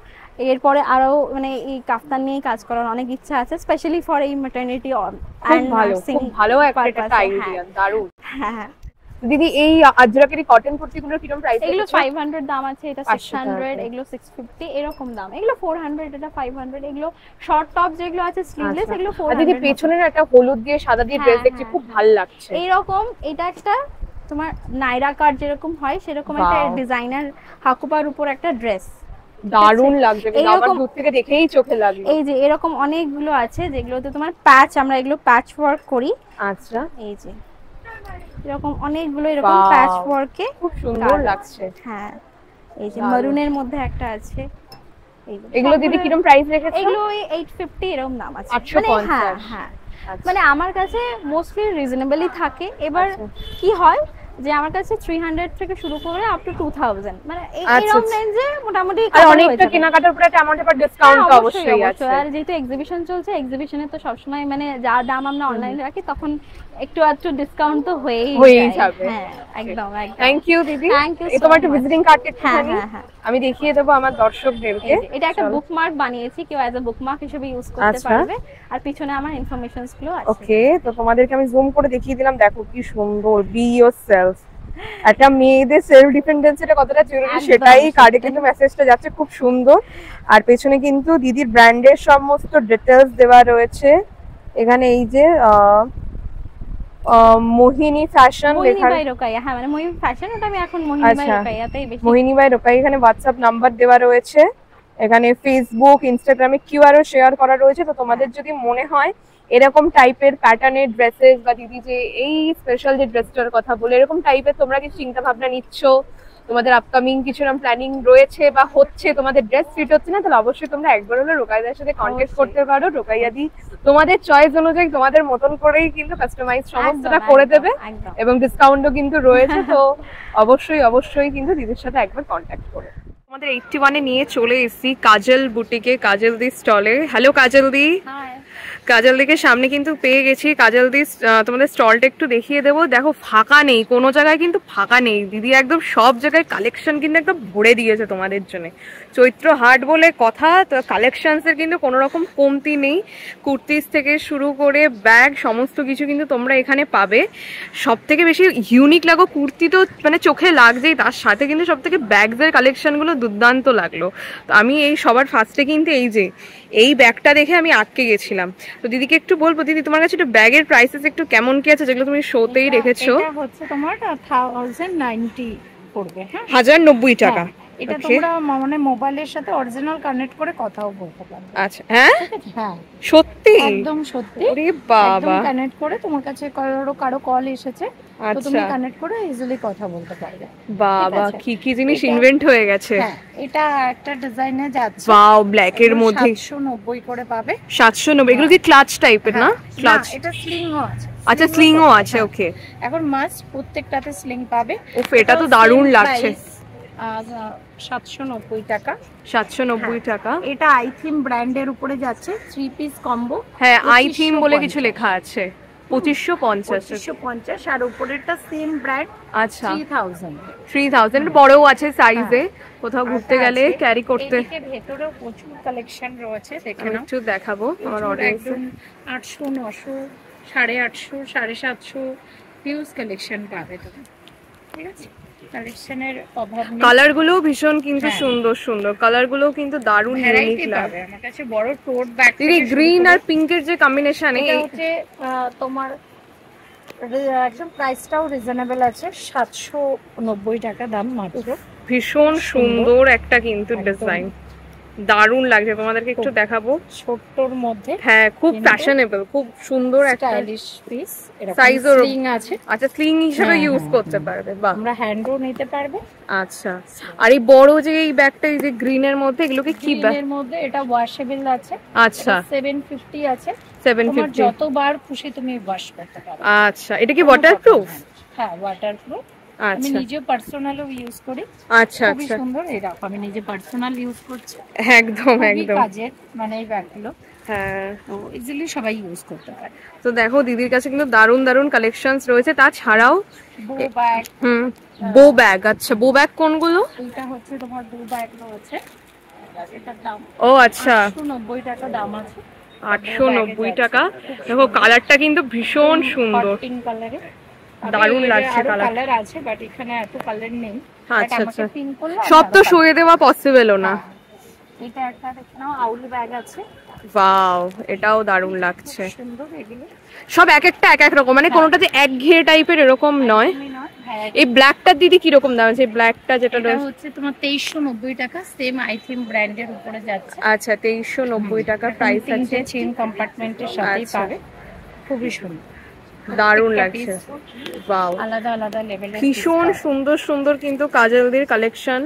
এরপরে আরো মানে এই কাফতান নিয়ে কাজ করার অনেক ইচ্ছা আছে, স্পেশালি ফর এই ম্যাটারনিটি এন্ড নার্সিং। ভালো একটা আইডিয়া, দারুণ। হ্যাঁ দিদি, এই আজরাকের কটন কুর্তিগুলোর কিরকম প্রাইস? এগুলো 500 দাম আছে, এটা 600, এগুলো 650 এরকম দাম। এগুলো 400, এটা 500। এগুলো শর্ট টপ যেগুলো আছে স্লিভলেস, এগুলো 400। দিদি পেছনের একটা হলুদ দিয়ে সাদা দিয়ে ড্রেস দেখছি, খুব ভালো লাগছে। এইরকম এটা একটা তোমার নাইরা কাট যেরকম হয় সেরকম একটা ডিজাইনার হাকুপার উপর একটা ড্রেস, দারুণ লাগছে, আমার দূর থেকে দেখেই চোখে লাগলো। এই যে এরকম অনেকগুলো আছে যেগুলোতে তোমার প্যাচ, আমরা এগুলো প্যাচ ওয়ার্ক করি। আচ্ছা, এই যে এরকম অনেকগুলো এরকম প্যাচ ওয়ার্কে খুব সুন্দর লাগছে। হ্যাঁ, এই যে মারুনের মধ্যে একটা আছে। এগুলো দিদি কিরকম প্রাইস রেখেছো? এগুলো 850 এরকম দাম আছে। 850। হ্যাঁ, মানে আমার কাছে মোস্টলি রিজনেবলই থাকে। এবার কি হয় যে আমার কাছে 300 থেকে শুরু করে আপ টু 2000, মানে এরকম রেঞ্জে মোটামুটি অনেকটা কেনাকাটার উপরে একটা অ্যামাউন্টের পর ডিসকাউন্ট তো অবশ্যই আছে। আর যেহেতু এক্সিবিশন চলছে, এক্সিবিশনে তো সবসময় মানে যা দাম আমরা অনলাইনে রাখি তখন একটু ডিসকাউন্ট তো হয়েই যাবে। হ্যাঁ, একদম। থ্যাংক ইউ দিদি। এই তোমার একটা ভিজিটিং কার্ড একটুখানি আমি দেখিয়ে দেবো আমার দর্শকদেরকে। এটা একটা বুকমার্ক বানিয়েছি, কেউ অ্যাজ আ বুকমার্ক হিসেবে ইউজ করতে পারবে। আর পিছনে আমার ইনফরমেশনস গুলো আছে। ওকে, তো তোমাদেরকে আমি জুম করে দেখিয়ে দিলাম, দেখো কি সুন্দর। Be yourself. একটা মেয়েদের সেলফ ডিপেন্ডেন্সিটা কতটা জরুরি সেটাই কার্ডে কিন্তু মেসেজটা যাচ্ছে, খুব সুন্দর। আর পেছনে কিন্তু দিদির ব্র্যান্ডের সমস্ত ডিটেইলস দেওয়া রয়েছে এখানে। এই যে মোহিনী ফ্যাশন লেখা, মোহিনী বাই রোকাইয়া। হ্যাঁ, মানে মোহিনী ফ্যাশন, ওটা আমি এখন মোহিনী বাই রোকাইয়াতেই বেশি। মোহিনী বাই রোকাইয়া, এখানে হোয়াটসঅ্যাপ নাম্বার দেওয়া রয়েছে, এখানে ফেসবুক ইনস্টাগ্রামে কিউআরও শেয়ার করা রয়েছে। তো তোমাদের যদি মনে হয় এরকম টাইপের প্যাটার্নের ড্রেসেস বা দিদি যে এই স্পেশাল যে ড্রেসটার কথা বলে এরকম টাইপের তোমরা কি চিন্তা ভাবনা নিচ্ছ, তোমাদের আপকামিং কিছু এরকম প্ল্যানিং রয়েছে বা হচ্ছে, তোমাদের ড্রেস ফিট হচ্ছে না, তাহলে অবশ্যই তোমরা একবার হলো রোকাইদার সাথে কন্ট্যাক্ট করতে পারো। রোকাইয়াদি তোমাদের চয়েস অনুযায়ী তোমাদের মতন করেই কিন্তু কাস্টমাইজ সমস্তটা করে দেবে এবং ডিসকাউন্টও কিন্তু রয়েছে। তো অবশ্যই অবশ্যই কিন্তু দিদির সাথে একবার কন্ট্যাক্ট করো। আমাদের 81-এ নিয়ে চলে এসেছি কাজল বুটিকে, কাজল দি স্টলে। হ্যালো কাজল দি। কাজল দিকে সামনে কিন্তু পেয়ে গেছি। কাজল দি তোমাদের স্টলটা একটু দেখিয়ে দেবো। দেখো ফাঁকা নেই, কোনো জায়গায় কিন্তু ফাঁকা নেই। দিদি একদম সব জায়গায় কালেকশন কিন্তু একদম ভরে দিয়েছে তোমাদের জন্য। চৈত্র হাট বলে কথা, তো কালেকশনসের কিন্তু কোনো রকম কমতি নেই। কুর্তিস থেকে শুরু করে ব্যাগ সমস্ত কিছু কিন্তু তোমরা এখানে পাবে। সব থেকে বেশি ইউনিক লাগো কুর্তি তো মানে চোখে লাগছেই, তার সাথে কিন্তু সব থেকে ব্যাগসের কালেকশনগুলো দুর্দান্ত লাগলো। তো আমি এই সবার ফার্স্টে কিন্তু এই ব্যাগটা দেখে আমি আটকে গেছিলাম। তো দিদিকে একটু বলবো, দিদি তোমার কাছে একটু ব্যাগের প্রাইসেস একটু কেমন কি আছে যেগুলো তুমি শোতেই রেখেছো? এটা হচ্ছে তোমার 1090 পড়বে। হ্যাঁ, 1090 টাকা। এটা তোমরা মানে মোবাইলের সাথে অরিজিনাল কানেক্ট করে কথাও বলতে পারবে। আচ্ছা, হ্যাঁ হ্যাঁ সত্যি একদম সত্যি। ওরে বাবা, কানেক্ট করে তোমার কাছে কারো কল এসেছে তো তুমি কানেক্ট করে ইজিলি কথা বলতে পারবে। বাবা কি কি জিনিস ইনভেন্ট হয়ে গেছে। হ্যাঁ, এটা একটা ডিজাইনে যাচ্ছে। ওয়াও, ব্ল্যাক এর মধ্যে 790 করে পাবে। 790। এগুলো কি ক্লাচ টাইপের না? ক্লাচ, এটা স্লিংও আছে। আচ্ছা স্লিংও আছে। ওকে, এখন মাস্ট প্রত্যেকটাতে স্লিং পাবে। ওফ, এটা তো দারুণ লাগছে। 790 টাকা। 790 টাকা। এটা আই থিম ব্র্যান্ডের উপরে যাচ্ছে, 3 পিস কম্বো। হ্যাঁ, আই থিম বলে কিছু লেখা আছে। 2550 আর উপরেরটা সেম ব্র্যান্ড। আচ্ছা, 3000 বড়ও আছে সাইজে, কোথাও ঘুরতে গেলে ক্যারি করতে। এদিকে ভেতরেও প্রচুর কালেকশন রয়েছে, দেখে নাও। একটু দেখাবো আমার অডিয়েন্স। 800 900 850 750 হিউজ কালেকশন পাবে তুমি। ঠিক আছে, কালেকশনের অভাব নেই। কালার গুলো ভীষণ কিন্তু সুন্দর সুন্দর, কালার গুলো কিন্তু দারুণ ইউনিক লাগে। আমার কাছে বড় টোট ব্যাগ, দিদি গ্রিন আর পিঙ্কের যে কম্বিনেশন, এটা হচ্ছে তোমার একদম প্রাইসটাও রিজনেবল আছে, 790 টাকা দাম মাত্র। ভীষণ সুন্দর একটা কিন্তু ডিজাইন, দারুণ লাগছে। তোমাদেরকে একটু দেখাবো ছোট্টর মধ্যে। হ্যাঁ, খুব ফ্যাশনেবল, খুব সুন্দর একটা স্টাইলিশ পিস। সাইজও স্লিং আছে। আচ্ছা, স্লিং হিসেবে ইউজ করতে পারবে। বাহ, আমরা হ্যান্ডও নিতে পারবে। আচ্ছা, আর এই বড় যে এই ব্যাগটা, এই যে গ্রিনের মধ্যে, এগুলোকে কি ব্যাগ? এর মধ্যে এটা ওয়াশেবল আছে। আচ্ছা, 750 আছে। 750। যতবার খুশি তুমি ওয়াশ করতে পারো। আচ্ছা, এটা কি ওয়াটারপ্রুফ? হ্যাঁ, ওয়াটারপ্রুফ। আমি আচ্ছা নিজে পার্সোনালও ইউজ করি। আচ্ছা খুবই আচ্ছা, সুন্দর। এটা আমি নিজে পার্সোনাল ইউজ করছি। একদম একদম কাজের মানে এই ব্যাগগুলো। হ্যাঁ, তো ইজিলি সবাই ইউজ করতে পারে। তো দেখো দিদির কাছে কিন্তু দারুণ দারুণ কালেকশনস রয়েছে। তাছাড়াও বো ব্যাগ। বো ব্যাগ। আচ্ছা, বো ব্যাগ কোনগুলো? এটা হচ্ছে তোমার বো ব্যাগ রয়েছে, এটার দাম ও আচ্ছা, 890 টাকা দাম আছে। 890 টাকা। দেখো কালারটা কিন্তু ভীষণ সুন্দর, পিঙ্ক কালারে দারুণ লাগছে কালার আছে, বাট এখানে এত কালার নেই। আচ্ছা আচ্ছা, সব তো শুয়ে দেওয়া পসিবলও না। এটা একটা দেখো নাও, আউল ব্যাগ আছে। ওয়াও, এটাও দারুণ লাগছে। সুন্দর এগুলো সব এক একটা এক এক রকম, মানে কোনোটাতে একঘেয়ে টাইপের এরকম নয়। এই ব্ল্যাকটার দিদি কি রকম দাম আছে? ব্ল্যাকটা যেটা হচ্ছে তোমার 2390 টাকা, সেম আই থিম ব্র্যান্ডের উপরে যাচ্ছে। আচ্ছা, 2390 টাকা প্রাইস আছে। চেইন কম্পার্টমেন্টের সাথেই পাবে। খুবই সুন্দর, দারুণ লাগছে। ওয়াও, আলাদা আলাদা লেভেলের ভীষণ সুন্দর সুন্দর কিন্তু কাজলদের কালেকশন।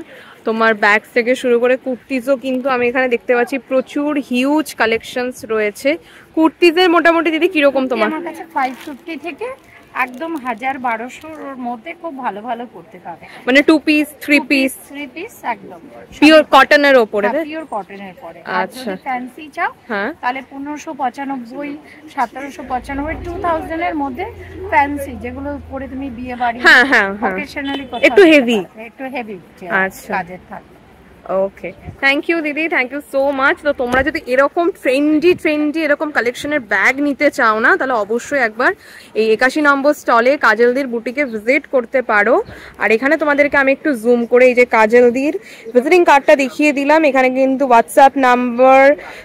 তোমার ব্যাগ থেকে শুরু করে কুর্তিজও কিন্তু আমি এখানে দেখতে পাচ্ছি প্রচুর হিউজ কালেকশনস রয়েছে। কুর্তিজের মোটামুটি দিদি কিরকম তোমার? আমার কাছে 550 থেকে একদম 1000-1200 এর মধ্যে খুব ভালো ভালো করতে পাবে। মানে 2 পিস 3 পিস 3 পিস একদম পিওর কটনের উপরে। পিওর কটনের পরে। আর আচ্ছা, যদি ফ্যান্সি চাও হ্যাঁ তাহলে 1595 1795 2000 এর মধ্যে ফ্যান্সি, যেগুলো পরে তুমি বিয়ে বাড়ি হ্যাঁ হ্যাঁ হ্যাঁ, অকেশনালি একটু হেভি, একটু হেভি আচ্ছা কাজের থাকে। ওকে, থ্যাংক ইউ দিদি, থ্যাংক ইউ সো মাচ। তো তোমরা যদি এরকম ট্রেন্ডি এরকম কালেকশনের ব্যাগ নিতে চাও না, তাহলে অবশ্যই একবার এই 81 নম্বর স্টলে কাজলদির বুটিকে ভিজিট করতে পারো। আর এখানে তোমাদেরকে আমি একটু জুম করে এই যে কাজলদির ভিজিটিং কার্ডটা দেখিয়ে দিলাম। এখানে কিন্তু হোয়াটসঅ্যাপ নাম্বার,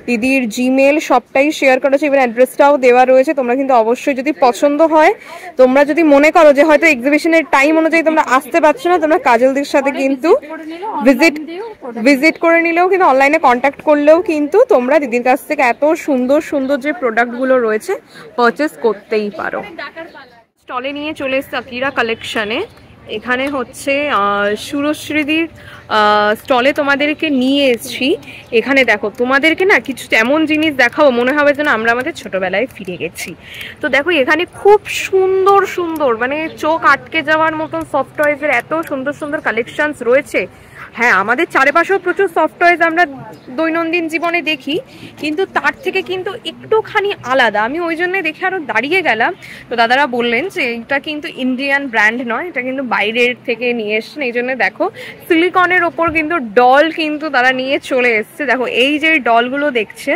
দিদির জিমেল সবটাই শেয়ার করা আছে, ইভেন অ্যাড্রেসটাও দেওয়া রয়েছে। তোমরা কিন্তু অবশ্যই যদি পছন্দ হয়, তোমরা যদি মনে করো যে হয়তো এক্সিবিশনের টাইম অনুযায়ী তোমরা আসতে পারছো না, তোমরা কাজলদির সাথে কিন্তু ভিজিট ভিজিট করে নিলেও কিন্তু অনলাইনে কন্ট্যাক্ট করলেও কিন্তু তোমরা দিদির কাছ থেকে এত সুন্দর সুন্দর যে প্রোডাক্টগুলো রয়েছে পারচেস করতেই পারো। স্টলে নিয়ে চলে এসছে আকিরা কালেকশনে। এখানে হচ্ছে সুরশ্রীদির স্টলে তোমাদেরকে নিয়ে এসেছি। এখানে দেখো তোমাদেরকে না কিছু এমন জিনিস দেখাবো মনে হবে যেন আমরা আমাদের ছোটবেলায় ফিরে গেছি। তো দেখো এখানে খুব সুন্দর সুন্দর মানে চোখ আটকে যাওয়ার মতন সফট টয়েজের এত সুন্দর সুন্দর কালেকশনস রয়েছে। হ্যাঁ, আমাদের চারিপাশেও প্রচুর সফট টয়েজ আমরা দৈনন্দিন জীবনে দেখি, কিন্তু তার থেকে কিন্তু একটুখানি আলাদা। আমি ওই জন্য দেখে আরো দাঁড়িয়ে গেলাম। তো দাদারা বললেন যে এটা কিন্তু ইন্ডিয়ান ব্র্যান্ড নয়, এটা কিন্তু বাইরের থেকে নিয়ে এসছেন। এই জন্য দেখো সিলিকনের ওপর কিন্তু ডল কিন্তু তারা নিয়ে চলে এসছে। দেখো এই যে ডলগুলো দেখছে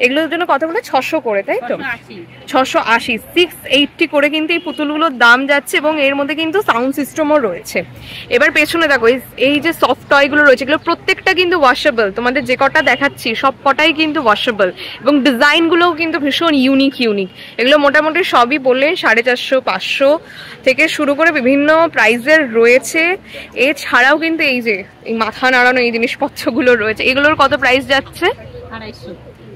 এগুলোর জন্য কত বলে 600 করে, তাই তো? 680, 680 করে কিন্তু এই পুতুলগুলোর দাম যাচ্ছে এবং এর মধ্যে কিন্তু সাউন্ড সিস্টেমও রয়েছে। এবার পেছনে দেখো এই যে সফট টয়গুলো রয়েছে এগুলো প্রত্যেকটা কিন্তু ওয়াশেবল। তোমাদের যে কটা দেখাচ্ছি সব কটাই কিন্তু ওয়াশেবল এবং ডিজাইনগুলোও কিন্তু ভীষণ ইউনিক। এগুলো মোটামুটি সবই বললেন 450, 500 থেকে শুরু করে বিভিন্ন প্রাইসের রয়েছে। এছাড়াও কিন্তু এই যে এই মাথা নাড়ানো এই জিনিসপত্রগুলো রয়েছে, এগুলোর কত প্রাইস যাচ্ছে?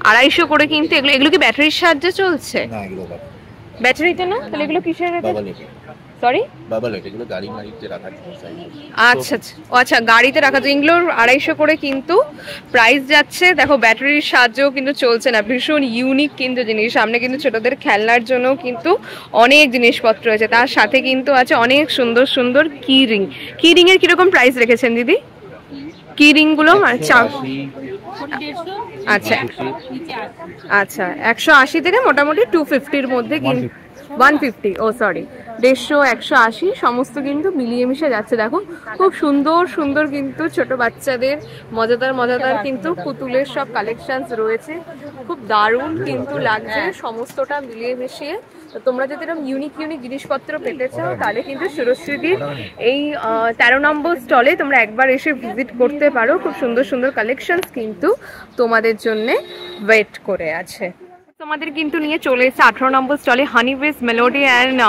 250 করে কিন্তু। এগুলো কি ব্যাটারির সাহায্যে চলছে? ব্যাটারিতে না, তাহলে এগুলো কিসের? সরি, আচ্ছা আচ্ছা, গাড়িতে রাখা যায়। এগুলোর 250 করে কিন্তু প্রাইস যাচ্ছে। দেখো ব্যাটারির সাহায্যেও কিন্তু চলছে না, ভীষণ ইউনিক কিন্তু জিনিস। সামনে কিন্তু ছোটদের খেলনার জন্য কিন্তু অনেক জিনিসপত্র রয়েছে, তার সাথে কিন্তু আছে অনেক সুন্দর সুন্দর কি রিং। কি রিং এর কিরকম প্রাইস রেখেছেন দিদি? কি রিং গুলো আচ্ছা আচ্ছা 180 থেকে মোটামুটি 250-র মধ্যে কিন্তু 150, ও সরি 150, 180 সমস্ত কিন্তু মিলিয়ে মিশে যাচ্ছে। দেখো খুব সুন্দর সুন্দর কিন্তু ছোট বাচ্চাদের মজাদার কিন্তু পুতুলের সব কালেকশনস রয়েছে। খুব দারুণ কিন্তু লাগছে সমস্তটা মিলিয়ে মিশিয়ে। তোমরা যদি এরকম ইউনিক জিনিসপত্র পেতে চাও তাহলে কিন্তু সুরশ্রীদির এই 13 নম্বর স্টলে তোমরা একবার এসে ভিজিট করতে পারো। খুব সুন্দর সুন্দর কালেকশনস কিন্তু তোমাদের জন্য ওয়েট করে আছে। তোমাদের কিন্তু নিয়ে চলে এসেছে 18 নম্বর স্টলে হানিবিজ মেলোডি অ্যান্ড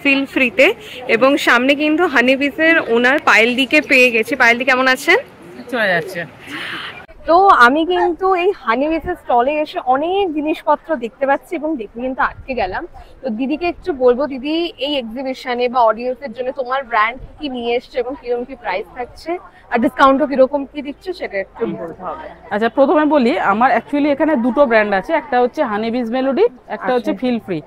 ফিল ফ্রিতে, এবং সামনে কিন্তু হানিবিজের ওনার পায়েলদিকে পেয়ে গেছি। পায়েলদি কেমন আছেন? চলে যাচ্ছে। তো আমি কিন্তু এই হানিবিজের স্টলে এসে অনেক জিনিসপত্র দেখতে পাচ্ছি এবং দেখে কিন্তু আটকে গেলাম। তো দিদিকে একটু বলবো, দিদি এই এক্সিবিশনে বা অডিয়েন্সের জন্য তোমার ব্র্যান্ড কি নিয়ে এসছে এবং কিরকম কি প্রাইস থাকছে আর ডিসকাউন্টও কিরকম কি দিচ্ছে সেটা একটু বলতে হবে। আচ্ছা, প্রথমে বলি আমার অ্যাকচুয়ালি এখানে দুটো ব্র্যান্ড আছে, একটা হচ্ছে হানিবিজ মেলোডি, একটা হচ্ছে ফিল ফ্রি।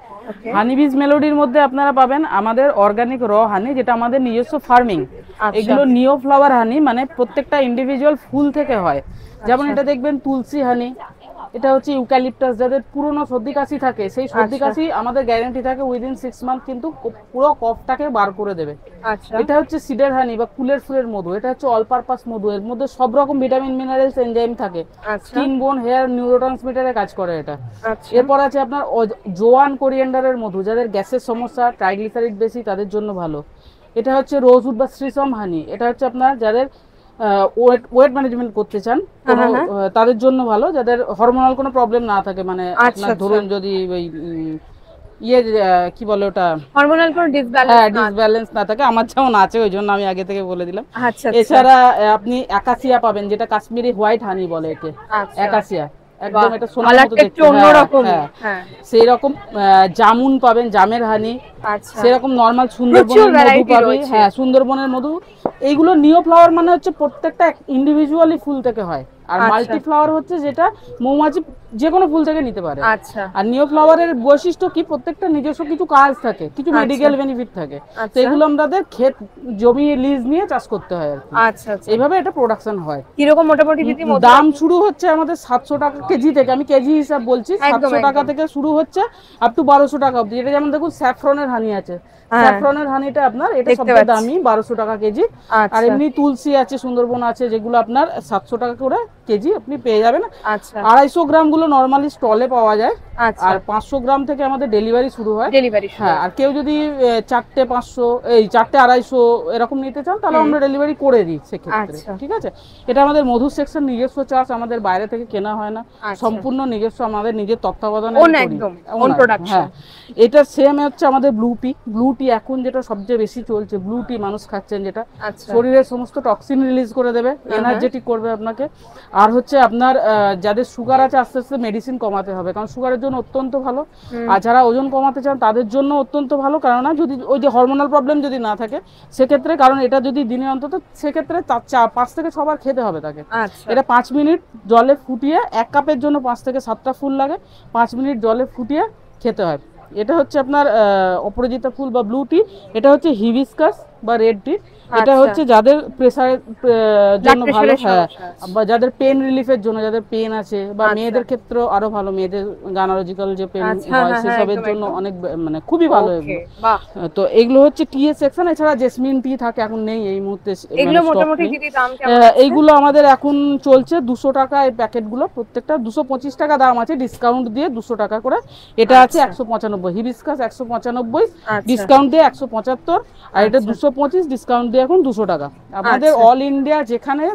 হানিবিজ মেলোডির মধ্যে আপনারা পাবেন আমাদের অর্গানিক র হানি, যেটা আমাদের নিজস্ব ফার্মিং। এগুলো নিও ফ্লাওয়ার হানি, মানে প্রত্যেকটা ইন্ডিভিজুয়াল ফুল থেকে হয়। যেমন এটা দেখবেন তুলসী হানি, এটা হচ্ছে ইউক্যালিপটাস। যাদের পুরনো সর্দি কাশি থাকে সেই সর্দি কাশি আমাদের গ্যারান্টি থাকে উইদিন 6 মান্থ কিন্তু পুরো কফটাকে বার করে দেবে। এটা হচ্ছে সিডার হানি বা কুলের ফুলের মধু, এটা হচ্ছে অল পারপাস মধু। এর মধ্যে সব রকম ভিটামিন মিনারেলস এনজাইম থাকে, স্কিন বোন হেয়ার নিউরোট্রান্সমিটারে কাজ করে এটা। এরপর আছে আপনার জোয়ান কোরিয়েন্ডারের মধু, যাদের গ্যাসের সমস্যা, ট্রাইগ্লিসারাইড বেশি তাদের জন্য ভালো। এটা হচ্ছে রোজউড বা শ্রীসম হানি, এটা হচ্ছে আপনার যাদের ওয়েট ম্যানেজমেন্ট করতে চান তাদের জন্য ভালো, যাদের হরমোনাল কোনো প্রবলেম না থাকে, মানে আপনার ধরুন যদি ওই কি বলে ওটা হরমোনাল কোনো ডিসব্যালেন্স না থাকে, আমার যেমন আছে ওই জন্য আমি আগে থেকে বলে দিলাম। এছাড়া আপনি একাসিয়া পাবেন, যেটা কাশ্মীরি হোয়াইট হানি বলে একে, একাসিয়া একদম এটা সোনার মতো দেখতে, সেই রকম জামুন পাবেন, জামের হানি, সেরকম নরমাল সুন্দরবনের মধু পাবে। হ্যাঁ, সুন্দরবনের মধু। এইগুলো নিও ফ্লাওয়ার মানে হচ্ছে প্রত্যেকটা ইন্ডিভিজুয়ালি ফুল থেকে হয়, আর মাল্টি ফ্লাওয়ার হচ্ছে যেটা মৌমাছি যে কোনো ফুল থেকে নিতে পারে। আর নিও ফ্লাওয়ারের বৈশিষ্ট্য কি, প্রত্যেকটা নিজস্ব কিছু কাজ থাকে, কিছু মেডিকেল বেনিফিট থাকে, তো এগুলো আমাদের ক্ষেত জমি লিজ নিয়ে চাষ করতে হয় আর কি। এইভাবে এটা প্রোডাকশন হয়। কিরকম মোটামুটি দিদি দাম শুরু হচ্ছে আমাদের 700 টাকা কেজি থেকে, আমি কেজি হিসাব বলছি, 700 টাকা থেকে শুরু হচ্ছে আপ টু 1200 টাকা অবধি। এটা যেমন দেখুন স্যাফরনের হানি আছে, স্যাফরনের হানিটা আপনার এটা সবচেয়ে দামি, 1200 টাকা কেজি। আর এমনি তুলসী আছে, সুন্দরবন আছে, যেগুলো আপনার 700 টাকা করে কেজি আপনি পেয়ে যাবেন। আচ্ছা 250 গ্রাম গুলো নরমালি স্টলে পাওয়া যায়, আচ্ছা আর 500 গ্রাম থেকে আমাদের ডেলিভারি শুরু হয়। ডেলিভারি হ্যাঁ, আর কেউ যদি 4টে 500 এই 4টে 250 এরকম নিতে চান তাহলে আমরা ডেলিভারি করে দিই সেক্ষেত্রে। আচ্ছা। ঠিক আছে, এটা আমাদের মধুর সেকশন নিজস্ব চাষ, আমাদের বাইরে থেকে কেনা হয় না, সম্পূর্ণ নিজস্ব আমাদের নিজের তত্ত্বাবধানে ওন একদম ওন প্রোডাকশন। হ্যাঁ, এটা সেম হচ্ছে আমাদের ব্লু টি এখন যেটা সবচেয়ে বেশি চলছে, ব্লু টি মানুষ খাচ্ছেন, যেটা শরীরের সমস্ত টক্সিন রিলিজ করে দেবে, এনার্জেটিক করবে আপনাকে। আর হচ্ছে আপনার যাদের সুগার আছে আস্তে আস্তে মেডিসিন কমাতে হবে, কারণ সুগারের জন্য অত্যন্ত ভালো। আর যারা ওজন কমাতে চান তাদের জন্য অত্যন্ত ভালো, কারণ যদি ওই যে হরমোনাল প্রবলেম যদি না থাকে সেক্ষেত্রে, কারণ এটা যদি দিনে অন্তত সেক্ষেত্রে 5 থেকে 6 বার খেতে হবে তাকে। এটা 5 মিনিট জলে ফুটিয়ে, 1 কাপের জন্য 5 থেকে 7টা ফুল লাগে, 5 মিনিট জলে ফুটিয়ে খেতে হয়। এটা হচ্ছে আপনার অপরাজিতা ফুল বা ব্লু টি, এটা হচ্ছে হিবিস্কাস বা রেড টি, এটা হচ্ছে যাদের প্রেসারের জন্য ভালো, হ্যাঁ, বা যাদের পেন রিলিফের জন্য, যাদের পেন আছে, বা মেয়েদের ক্ষেত্রেও আরো ভালো, মেয়েদের গানালজিক্যাল যে পেন হয় সেসবের জন্য অনেক মানে খুবই ভালো এগুলো। তো এগুলো হচ্ছে টি এর সেকশন। এছাড়া জেসমিন টি থাকে, এখন নেই এই মুহূর্তে এগুলো মোটামুটি দিদি দাম কেমন? এইগুলো আমাদের এখন চলছে 200 টাকা এই প্যাকেটগুলো, প্রত্যেকটা 225 টাকা দাম আছে, ডিসকাউন্ট দিয়ে 200 টাকা করে। এটা আছে 195, হিবিস্কাস 195, ডিসকাউন্ট দিয়ে 175, আর এটা 225, ডিসকাউন্ট দিয়ে এখন 200 টাকা। আমাদের অল ইন্ডিয়া যেখানে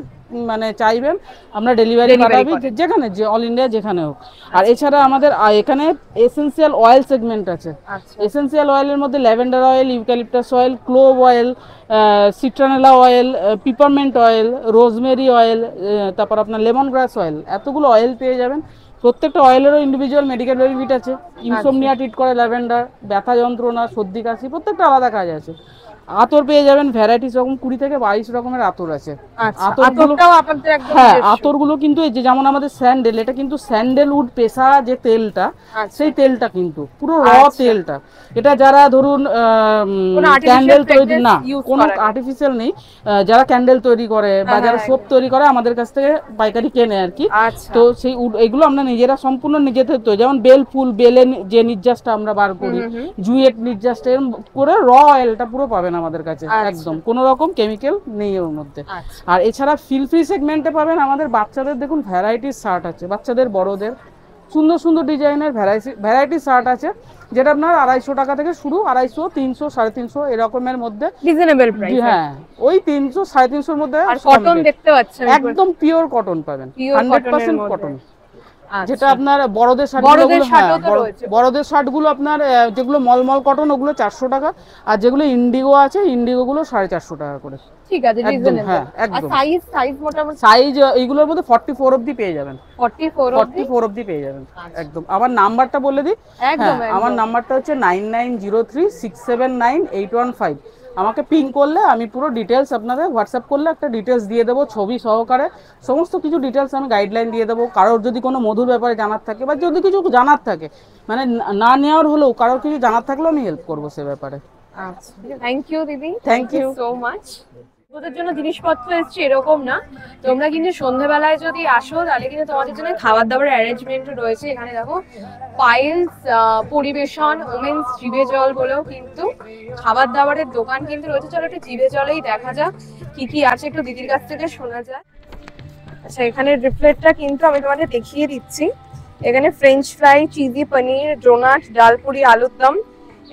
মানে চাইবেন আমরা ডেলিভারি করাবি, যেখানে যে অল ইন্ডিয়া যেখানে হোক। আর এছাড়া আমাদের এখানে এসেনশিয়াল অয়েল সেগমেন্ট আছে। এসেনশিয়াল অয়েলের মধ্যে lavender oil, eucalyptus oil, clove oil, citronella oil, peppermint oil, rosemary oil, তারপর আপনার লেমন গ্রাস অয়েল, এতগুলো অয়েল পেয়ে যাবেন। প্রত্যেকটা অয়েলেরও ইন্ডিভিজুয়াল মেডিকেল বেনিফিট আছে। ইনসোমনিয়া ট্রিট করে ল্যাভেন্ডার, ব্যথা যন্ত্রণা, সর্দি কাশি, প্রত্যেকটা আলাদা কাজ আছে। আতর পেয়ে যাবেন ভ্যারাইটিস রকম, 20 থেকে 22 রকমের আতর আছে। হ্যাঁ, আতরগুলো কিন্তু এই যে যেমন আমাদের স্যান্ডেল, এটা কিন্তু স্যান্ডেলউড পেশা যে তেলটা, সেই তেলটা কিন্তু পুরো র তেলটা। এটা যারা ধরুন ক্যান্ডেল তৈরি, না কোনো আর্টিফিশিয়াল নেই, যারা ক্যান্ডেল তৈরি করে বা যারা সোপ তৈরি করে আমাদের কাছ থেকে পাইকারি কেনে আর কি। তো সেই এগুলো আমরা নিজেরা সম্পূর্ণ নিজেদের তৈরি, যেমন বেল ফুল, বেলের যে নির্যাসটা আমরা বার করি, জুয়েট নির্যাসটা, এরকম করে র অয়েলটা পুরো পাবেন আমাদের কাছে, একদম কোনো রকম কেমিক্যাল নেই ওর মধ্যে। আর এছাড়া ফিল ফ্রি সেগমেন্টে পাবেন আমাদের বাচ্চাদের, দেখুন ভ্যারাইটিস শার্ট আছে, বাচ্চাদের বড়দের সুন্দর সুন্দর ডিজাইনের ভ্যারাইটি শার্ট আছে, যেটা আপনার 250 টাকা থেকে শুরু, 250, 300, 350 এরকমের মধ্যে রিজনেবল প্রাইস। হ্যাঁ, ওই 300, 350 এর মধ্যে। আর কটন দেখতে পাচ্ছেন, একদম পিওর কটন পাবেন, 100% কটন। যেটা আপনার বড়দের শার্ট, বড়দের শার্টগুলো আপনার যেগুলো মলমল কটন ওগুলো 400 টাকা, আর যেগুলো ইন্ডিগো আছে ইন্ডিগো গুলো 450 টাকা করে। ঠিক আছে, হ্যাঁ একদম। সাইজ মোটামুটি সাইজ এইগুলোর মধ্যে 44 অবধি পেয়ে যাবেন, 44 অবধি পেয়ে যাবেন একদম। আমার নাম্বারটা বলে দিই, আমার নাম্বারটা হচ্ছে 9903679815। আমাকে পিং করলে আমি পুরো ডিটেলস আপনাদের হোয়াটসঅ্যাপ করলে একটা ডিটেলস দিয়ে দেবো, ছবি সহকারে সমস্ত কিছু ডিটেলস আমি গাইডলাইন দিয়ে দেবো। কারোর যদি কোনো মধুর ব্যাপারে জানার থাকে বা যদি কিছু জানার থাকে, মানে না নেওয়ার হলেও কারোর কিছু জানার থাকলেও আমি হেল্প করবো সে ব্যাপারে। আচ্ছা, থ্যাংক ইউ দিদি, থ্যাংক ইউ সো মাচ। তোদের জন্য জিনিসপত্র এসছে এরকম না, তোমরা কিন্তু সন্ধ্যাবেলায় যদি আসো তাহলে কিন্তু তোমাদের জন্য খাবার দাবার অ্যারেঞ্জমেন্ট রয়েছে। এখানে দেখো পাইলস পরিবেশন, ওমেন্স জিভে জল বলেও কিন্তু খাবার দাবারের দোকান কিন্তু রয়েছে। চলো একটু জিভে জলেই দেখা যাক কি কি আছে, একটু দিদির কাছ থেকে শোনা যায়। আচ্ছা, এখানে রিপ্লেটটা কিন্তু আমি তোমাদের দেখিয়ে দিচ্ছি। এখানে ফ্রেঞ্চ ফ্রাই, চিজি পনির, ডোনাট, ডালপুরি, আলুর দম,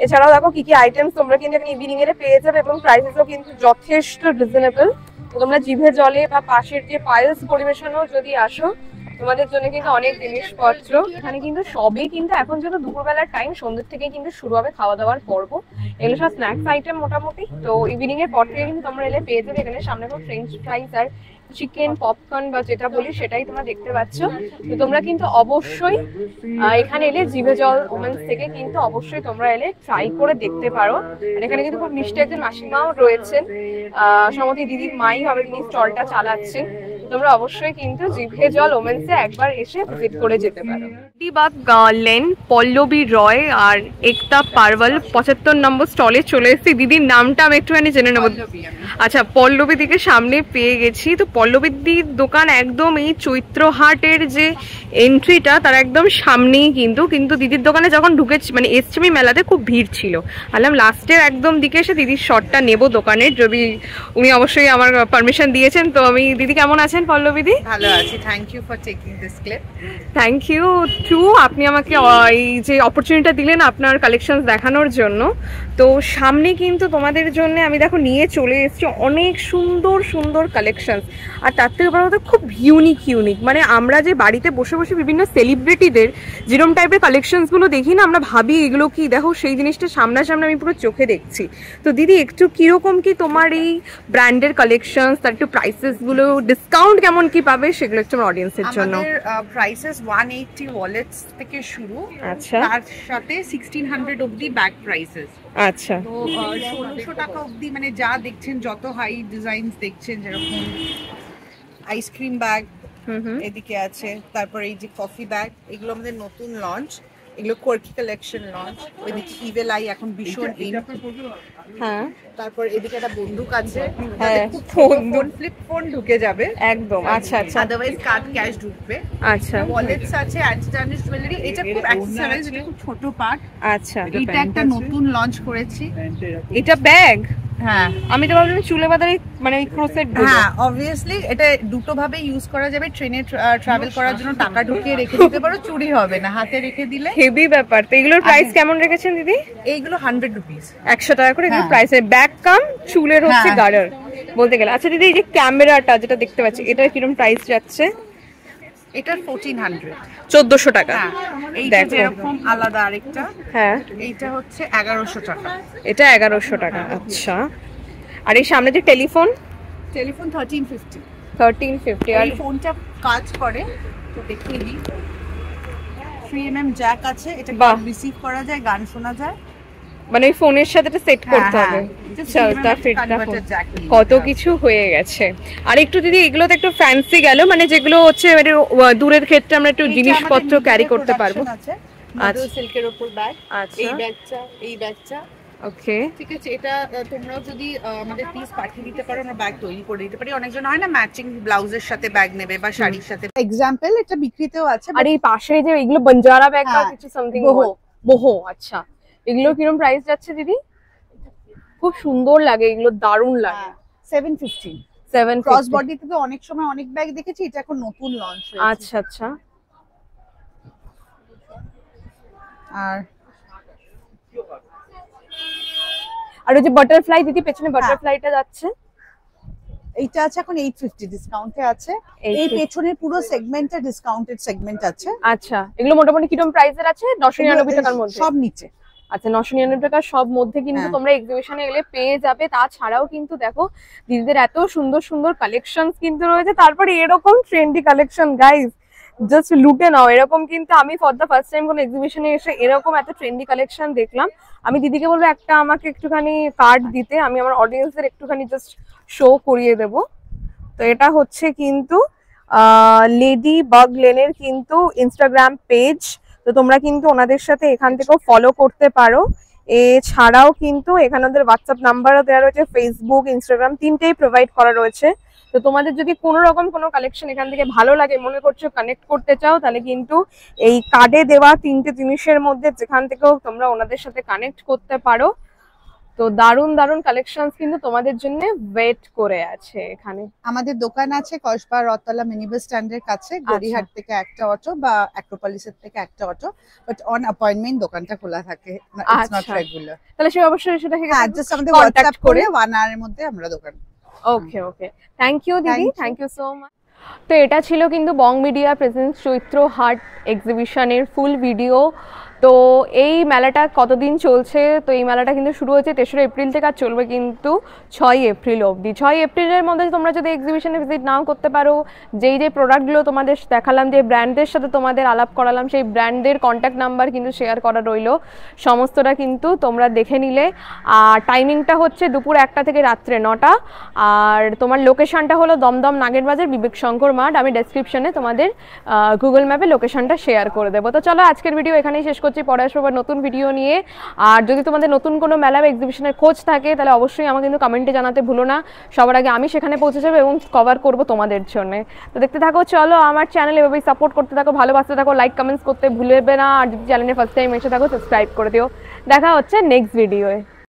এছাড়াও দেখো কি কি আইটেমস তোমরা কিন্তু এখানে ইভিনিং এর পেয়ে যাবে এবং প্রাইসেসও কিন্তু যথেষ্ট রিজনেবল। তোমরা জিভে জলে বা পাশের যে পাইলস পরিবেশনও যদি আসো, তোমাদের জন্য কিন্তু অনেক জিনিসপত্র এখানে কিন্তু সবই কিন্তু এখন যেন দুপুরবেলার টাইম, সন্ধ্যের থেকে কিন্তু শুরু হবে খাওয়া দাওয়ার পর্ব। এগুলো সব স্ন্যাক্স আইটেম মোটামুটি। তো ইভিনিং এর পর থেকে কিন্তু তোমরা এলে পেয়ে যাবে এখানে সামনে ফ্রেঞ্চ ফ্রাইস আর চিকেন পপকর্ন বা যেটা বলি সেটাই তোমরা দেখতে পাচ্ছ। তো তোমরা কিন্তু অবশ্যই এখানে এলে জিভে জল ওমেন্স থেকে কিন্তু অবশ্যই তোমরা এলে ট্রাই করে দেখতে পারো। আর এখানে কিন্তু খুব মিষ্টি একজন মাসিমাও রয়েছেন, সম্ভবত দিদির মাই হবে তিনি স্টলটা চালাচ্ছেন। তোমরা অবশ্যই কিন্তু জিভে জল ওমেন্সে একবার এসে ভিজিট করে যেতে পারো। লেন, পল্লবী রয় আর একতা পারওয়াল 75 নম্বর স্টলে চলে এসেছি। দিদির নামটা আমি একটুখানি জেনে নেবো। আচ্ছা, পল্লবী দিকে সামনে পেয়ে গেছি। তো পল্লবীদির দোকান একদম এই চৈত্রহাটের যে এন্ট্রিটা তার একদম সামনেই কিন্তু দিদির দোকানে যখন ঢুকেছি মানে এসছি আমি মেলাতে খুব ভিড় ছিল। আলাম লাস্টের একদম দিকে এসে দিদির শটটা নেব দোকানের, যদি উনি অবশ্যই আমার পারমিশন দিয়েছেন। তো আমি দিদি কেমন আছেন? পল্লবীদি? ভালো আছি, thank you for taking this clip. Thank you too, আপনি আমাকে এই যে অপরচুনিটিটা দিলেন আপনার কালেকশনস দেখানোর জন্য। তো সামনে কিন্তু তোমাদের জন্য আমি দেখো নিয়ে চলে এসেছি অনেক সুন্দর সুন্দর কালেকশনস, আর তার থেকে বড় কথা খুব ইউনিক। মানে আমরা যে বাড়িতে বসে বসে বিভিন্ন সেলিব্রিটিদের যেরকম টাইপের কালেকশনসগুলো দেখি না, আমরা ভাবি এগুলো কি, দেখো সেই জিনিসটা সামনাসামনি আমি পুরো চোখে দেখছি। তো দিদি একটু কিরকম কি তোমার এই ব্র্যান্ডের কালেকশনস, তার একটু প্রাইসেসগুলো, ডিসকাউন্ট কেমন কি পাবে সেগুলো একটু আমার অডিয়েন্সের জন্য। আমাদের প্রাইসেস 180 ওয়ালেটস থেকে শুরু, আচ্ছা, তার সাথে 1600 অবধি ব্যাগ প্রাইসেস। আচ্ছা, তো 1600 টাকা অবধি মানে যা দেখছেন, যত হাই ডিজাইনস দেখছেন, যেরকম আইসক্রিম ব্যাগ এদিকে আছে, তারপর এই যে কফি ব্যাগ, এগুলো আমাদের নতুন লঞ্চ, এগুলো কোয়ার্কি কালেকশন লঞ্চ। ওইদিকে ইভেল আই এখন ভীষণ ইন। হ্যাঁ, তারপর এদিকে একটা বন্দুক আছে, হ্যাঁ, ফোন ফ্লিপ ফোন ঢুকে যাবে একদম। আচ্ছা আচ্ছা, আদারওয়াইজ কার্ড ক্যাশ ঢুকবে। আচ্ছা, ওয়ালেটস আছে, অ্যান্টি টার্নিশ জুয়েলারি, এটা খুব অ্যাক্সেসরিজ, এটা খুব ছোট পার্ট। আচ্ছা, এটা একটা নতুন লঞ্চ করেছি। এটা ব্যাগ? হ্যাঁ, আমি তো ভাবলাম চুলে বাঁধার মানে ক্রোসেট। হ্যাঁ, অবভিয়াসলি এটা দুটো ভাবে ইউজ করা যাবে। ট্রেনে ট্রাভেল করার জন্য টাকা ঢুকিয়ে রেখে দিতে পারো, চুরি হবে না, হাতে রেখে দিলে। হেভি ব্যাপার। তো এগুলোর প্রাইস কেমন রেখেছেন দিদি? এইগুলো 100 রুপিস, 100 টাকা করে এগুলো প্রাইস। ব্যাগ কাম চুলের হচ্ছে গার্ডার বলতে গেলে। আচ্ছা দিদি, এই যে ক্যামেরাটা যেটা দেখতে পাচ্ছি, এটার কিরকম প্রাইস যাচ্ছে? এটার 1400, 1400 টাকা। এইটা যেরকম আলাদা আরেকটা। হ্যাঁ, এইটা হচ্ছে 1100 টাকা। এটা 1100 টাকা। আচ্ছা, আর এই সামনে যে টেলিফোন, টেলিফোন 1350। 1350। আর এই ফোনটা কাজ করে, তো দেখিয়ে দিই। 3mm জ্যাক আছে, এটা রিসিভ করা যায়, গান শোনা যায়। মানে ওই ফোনের সাথে এটা সেট করতে হবে। কত কিছু হয়ে গেছে। আর একটু দিদি এগুলোতে একটু ফ্যান্সি গেল, মানে যেগুলো হচ্ছে দূরের ক্ষেত্রে আমরা একটু জিনিসপত্র ক্যারি করতে পারবো। আচ্ছা, সিল্কের উপর ব্যাগ। আচ্ছা, এই ব্যাগটা ওকে, ঠিক আছে। এটা তোমরাও যদি আমাদের পিস পাঠিয়ে দিতে পারো, আমরা ব্যাগ তৈরি করে দিতে পারি। অনেকজন হয় না ম্যাচিং ব্লাউজের সাথে ব্যাগ নেবে বা শাড়ির সাথে। এক্সাম্পল এটা বিক্রিতেও আছে। আর এই পাশে যে এগুলো বঞ্জারা ব্যাগ বা কিছু সামথিং বহু। আচ্ছা, এগুলো কিরকম প্রাইস যাচ্ছে দিদি? খুব সুন্দর লাগে এগুলো, দারুণ লাগে। 750। 750। ক্রস বডি থেকে অনেক সময় অনেক ব্যাগ দেখেছি, এটা এখন নতুন লঞ্চ হয়েছে। আচ্ছা আচ্ছা। আর ওই যে বাটারফ্লাই দিদি পেছনে বাটারফ্লাইটা যাচ্ছে, এইটা আছে এখন 850 ডিসকাউন্টে আছে। এই পেছনের পুরো সেগমেন্টটা ডিসকাউন্টেড সেগমেন্ট আছে। আচ্ছা, এগুলো মোটামুটি কিরকম প্রাইসের আছে? 999 টাকার মধ্যে সব নিচে। আচ্ছা, 999 টাকার সব মধ্যে কিন্তু তোমরা এক্সিবিশনে এলে পেয়ে যাবে। তাছাড়াও কিন্তু দেখো দিদিদের এত সুন্দর সুন্দর কালেকশনস কিন্তু রয়েছে। তারপরে এরকম ট্রেন্ডি কালেকশন, গাইস জাস্ট লুটে নাও। এরকম কিন্তু আমি ফর দ্য ফার্স্ট টাইম কোনো এক্সিবিশনে এসে এরকম এত ট্রেন্ডি কালেকশন দেখলাম। আমি দিদিকে বলবো একটা আমাকে একটুখানি কার্ড দিতে, আমি আমার অডিয়েন্সদের একটুখানি জাস্ট শো করিয়ে দেব। তো এটা হচ্ছে কিন্তু লেডি বাগ লেনের কিন্তু ইনস্টাগ্রাম পেজ। তো তোমরা কিন্তু ওনাদের সাথে এখান থেকেও ফলো করতে পারো। এছাড়াও কিন্তু এখানে ওদের হোয়াটসঅ্যাপ নাম্বারও দেওয়া রয়েছে, ফেসবুক, ইনস্টাগ্রাম তিনটেই প্রোভাইড করা রয়েছে। তো তোমাদের যদি কোনো রকম কোনো কালেকশন এখান থেকে ভালো লাগে, মনে করছো কানেক্ট করতে চাও, তাহলে কিন্তু এই কার্ডে দেওয়া তিনটে জিনিসের মধ্যে যেখান থেকেও তোমরা ওনাদের সাথে কানেক্ট করতে পারো। তো দারুন দারুন কালেকশনস কিন্তু তোমাদের জন্য ওয়েট করে আছে এখানে। আমাদের দোকান আছে কসবা রতলা মিনি বাস স্ট্যান্ডের কাছে, গড়িহাট থেকে একটা অটো বা অ্যাক্রোপলিসের থেকে একটা অটো, বাট অন অ্যাপয়েন্টমেন্ট দোকানটা খোলা থাকে, ইটস নট রেগুলার। তাহলে সে অবশ্যই সেটাকে জাস্ট আমাদের হোয়াটসঅ্যাপ করে 1 আওয়ারের মধ্যে আমরা দোকান। ওকে ওকে, থ্যাংক ইউ দিদি, থ্যাংক ইউ সো মাচ। তো এটা ছিল কিন্তু বং মিডিয়া প্রেজেন্স চৈত্র হাট এক্সিবিশনের ফুল ভিডিও। তো এই মেলাটা কতদিন চলছে? তো এই মেলাটা কিন্তু শুরু হয়েছে 3রা এপ্রিল থেকে, আর চলবে কিন্তু 6 এপ্রিল অবধি। 6 এপ্রিলের মধ্যে তোমরা যদি এক্সিবিশনে ভিজিট নাও করতে পারো, যেই যে প্রোডাক্টগুলো তোমাদের দেখালাম, যে ব্র্যান্ডের সাথে তোমাদের আলাপ করালাম, সেই ব্র্যান্ডের কন্ট্যাক্ট নাম্বার কিন্তু শেয়ার করা রইলো, সমস্তটা কিন্তু তোমরা দেখে নিলে। আর টাইমিংটা হচ্ছে দুপুর 1টা থেকে রাত্রে 9টা। আর তোমার লোকেশনটা হলো দমদম নাগের বাজার বিবেক শঙ্কর মাঠ। আমি ডেসক্রিপশনে তোমাদের গুগল ম্যাপে লোকেশনটা শেয়ার করে দেবো। তো চলো আজকের ভিডিও এখানেই শেষ করছি, পরে আসবো আবার নতুন ভিডিও নিয়ে। আর যদি তোমাদের নতুন কোনো মেলা বা এক্সিবিশনের খোঁজ থাকে, তাহলে অবশ্যই আমাকে কিন্তু কমেন্টে জানাতে ভুলো না। সবার আগে আমি সেখানে পৌঁছে যাবো এবং কভার করব তোমাদের জন্য। তো দেখতে থাকো, চলো আমার চ্যানেল এভাবেই সাপোর্ট করতে থাকো, ভালোবাসতে থাকো, লাইক কমেন্টস করতে ভুলবে না। আর যদি চ্যানেলে ফার্স্ট টাইম এসে থাকো, সাবস্ক্রাইব করে দিও। দেখা হচ্ছে নেক্সট ভিডিওয়ে।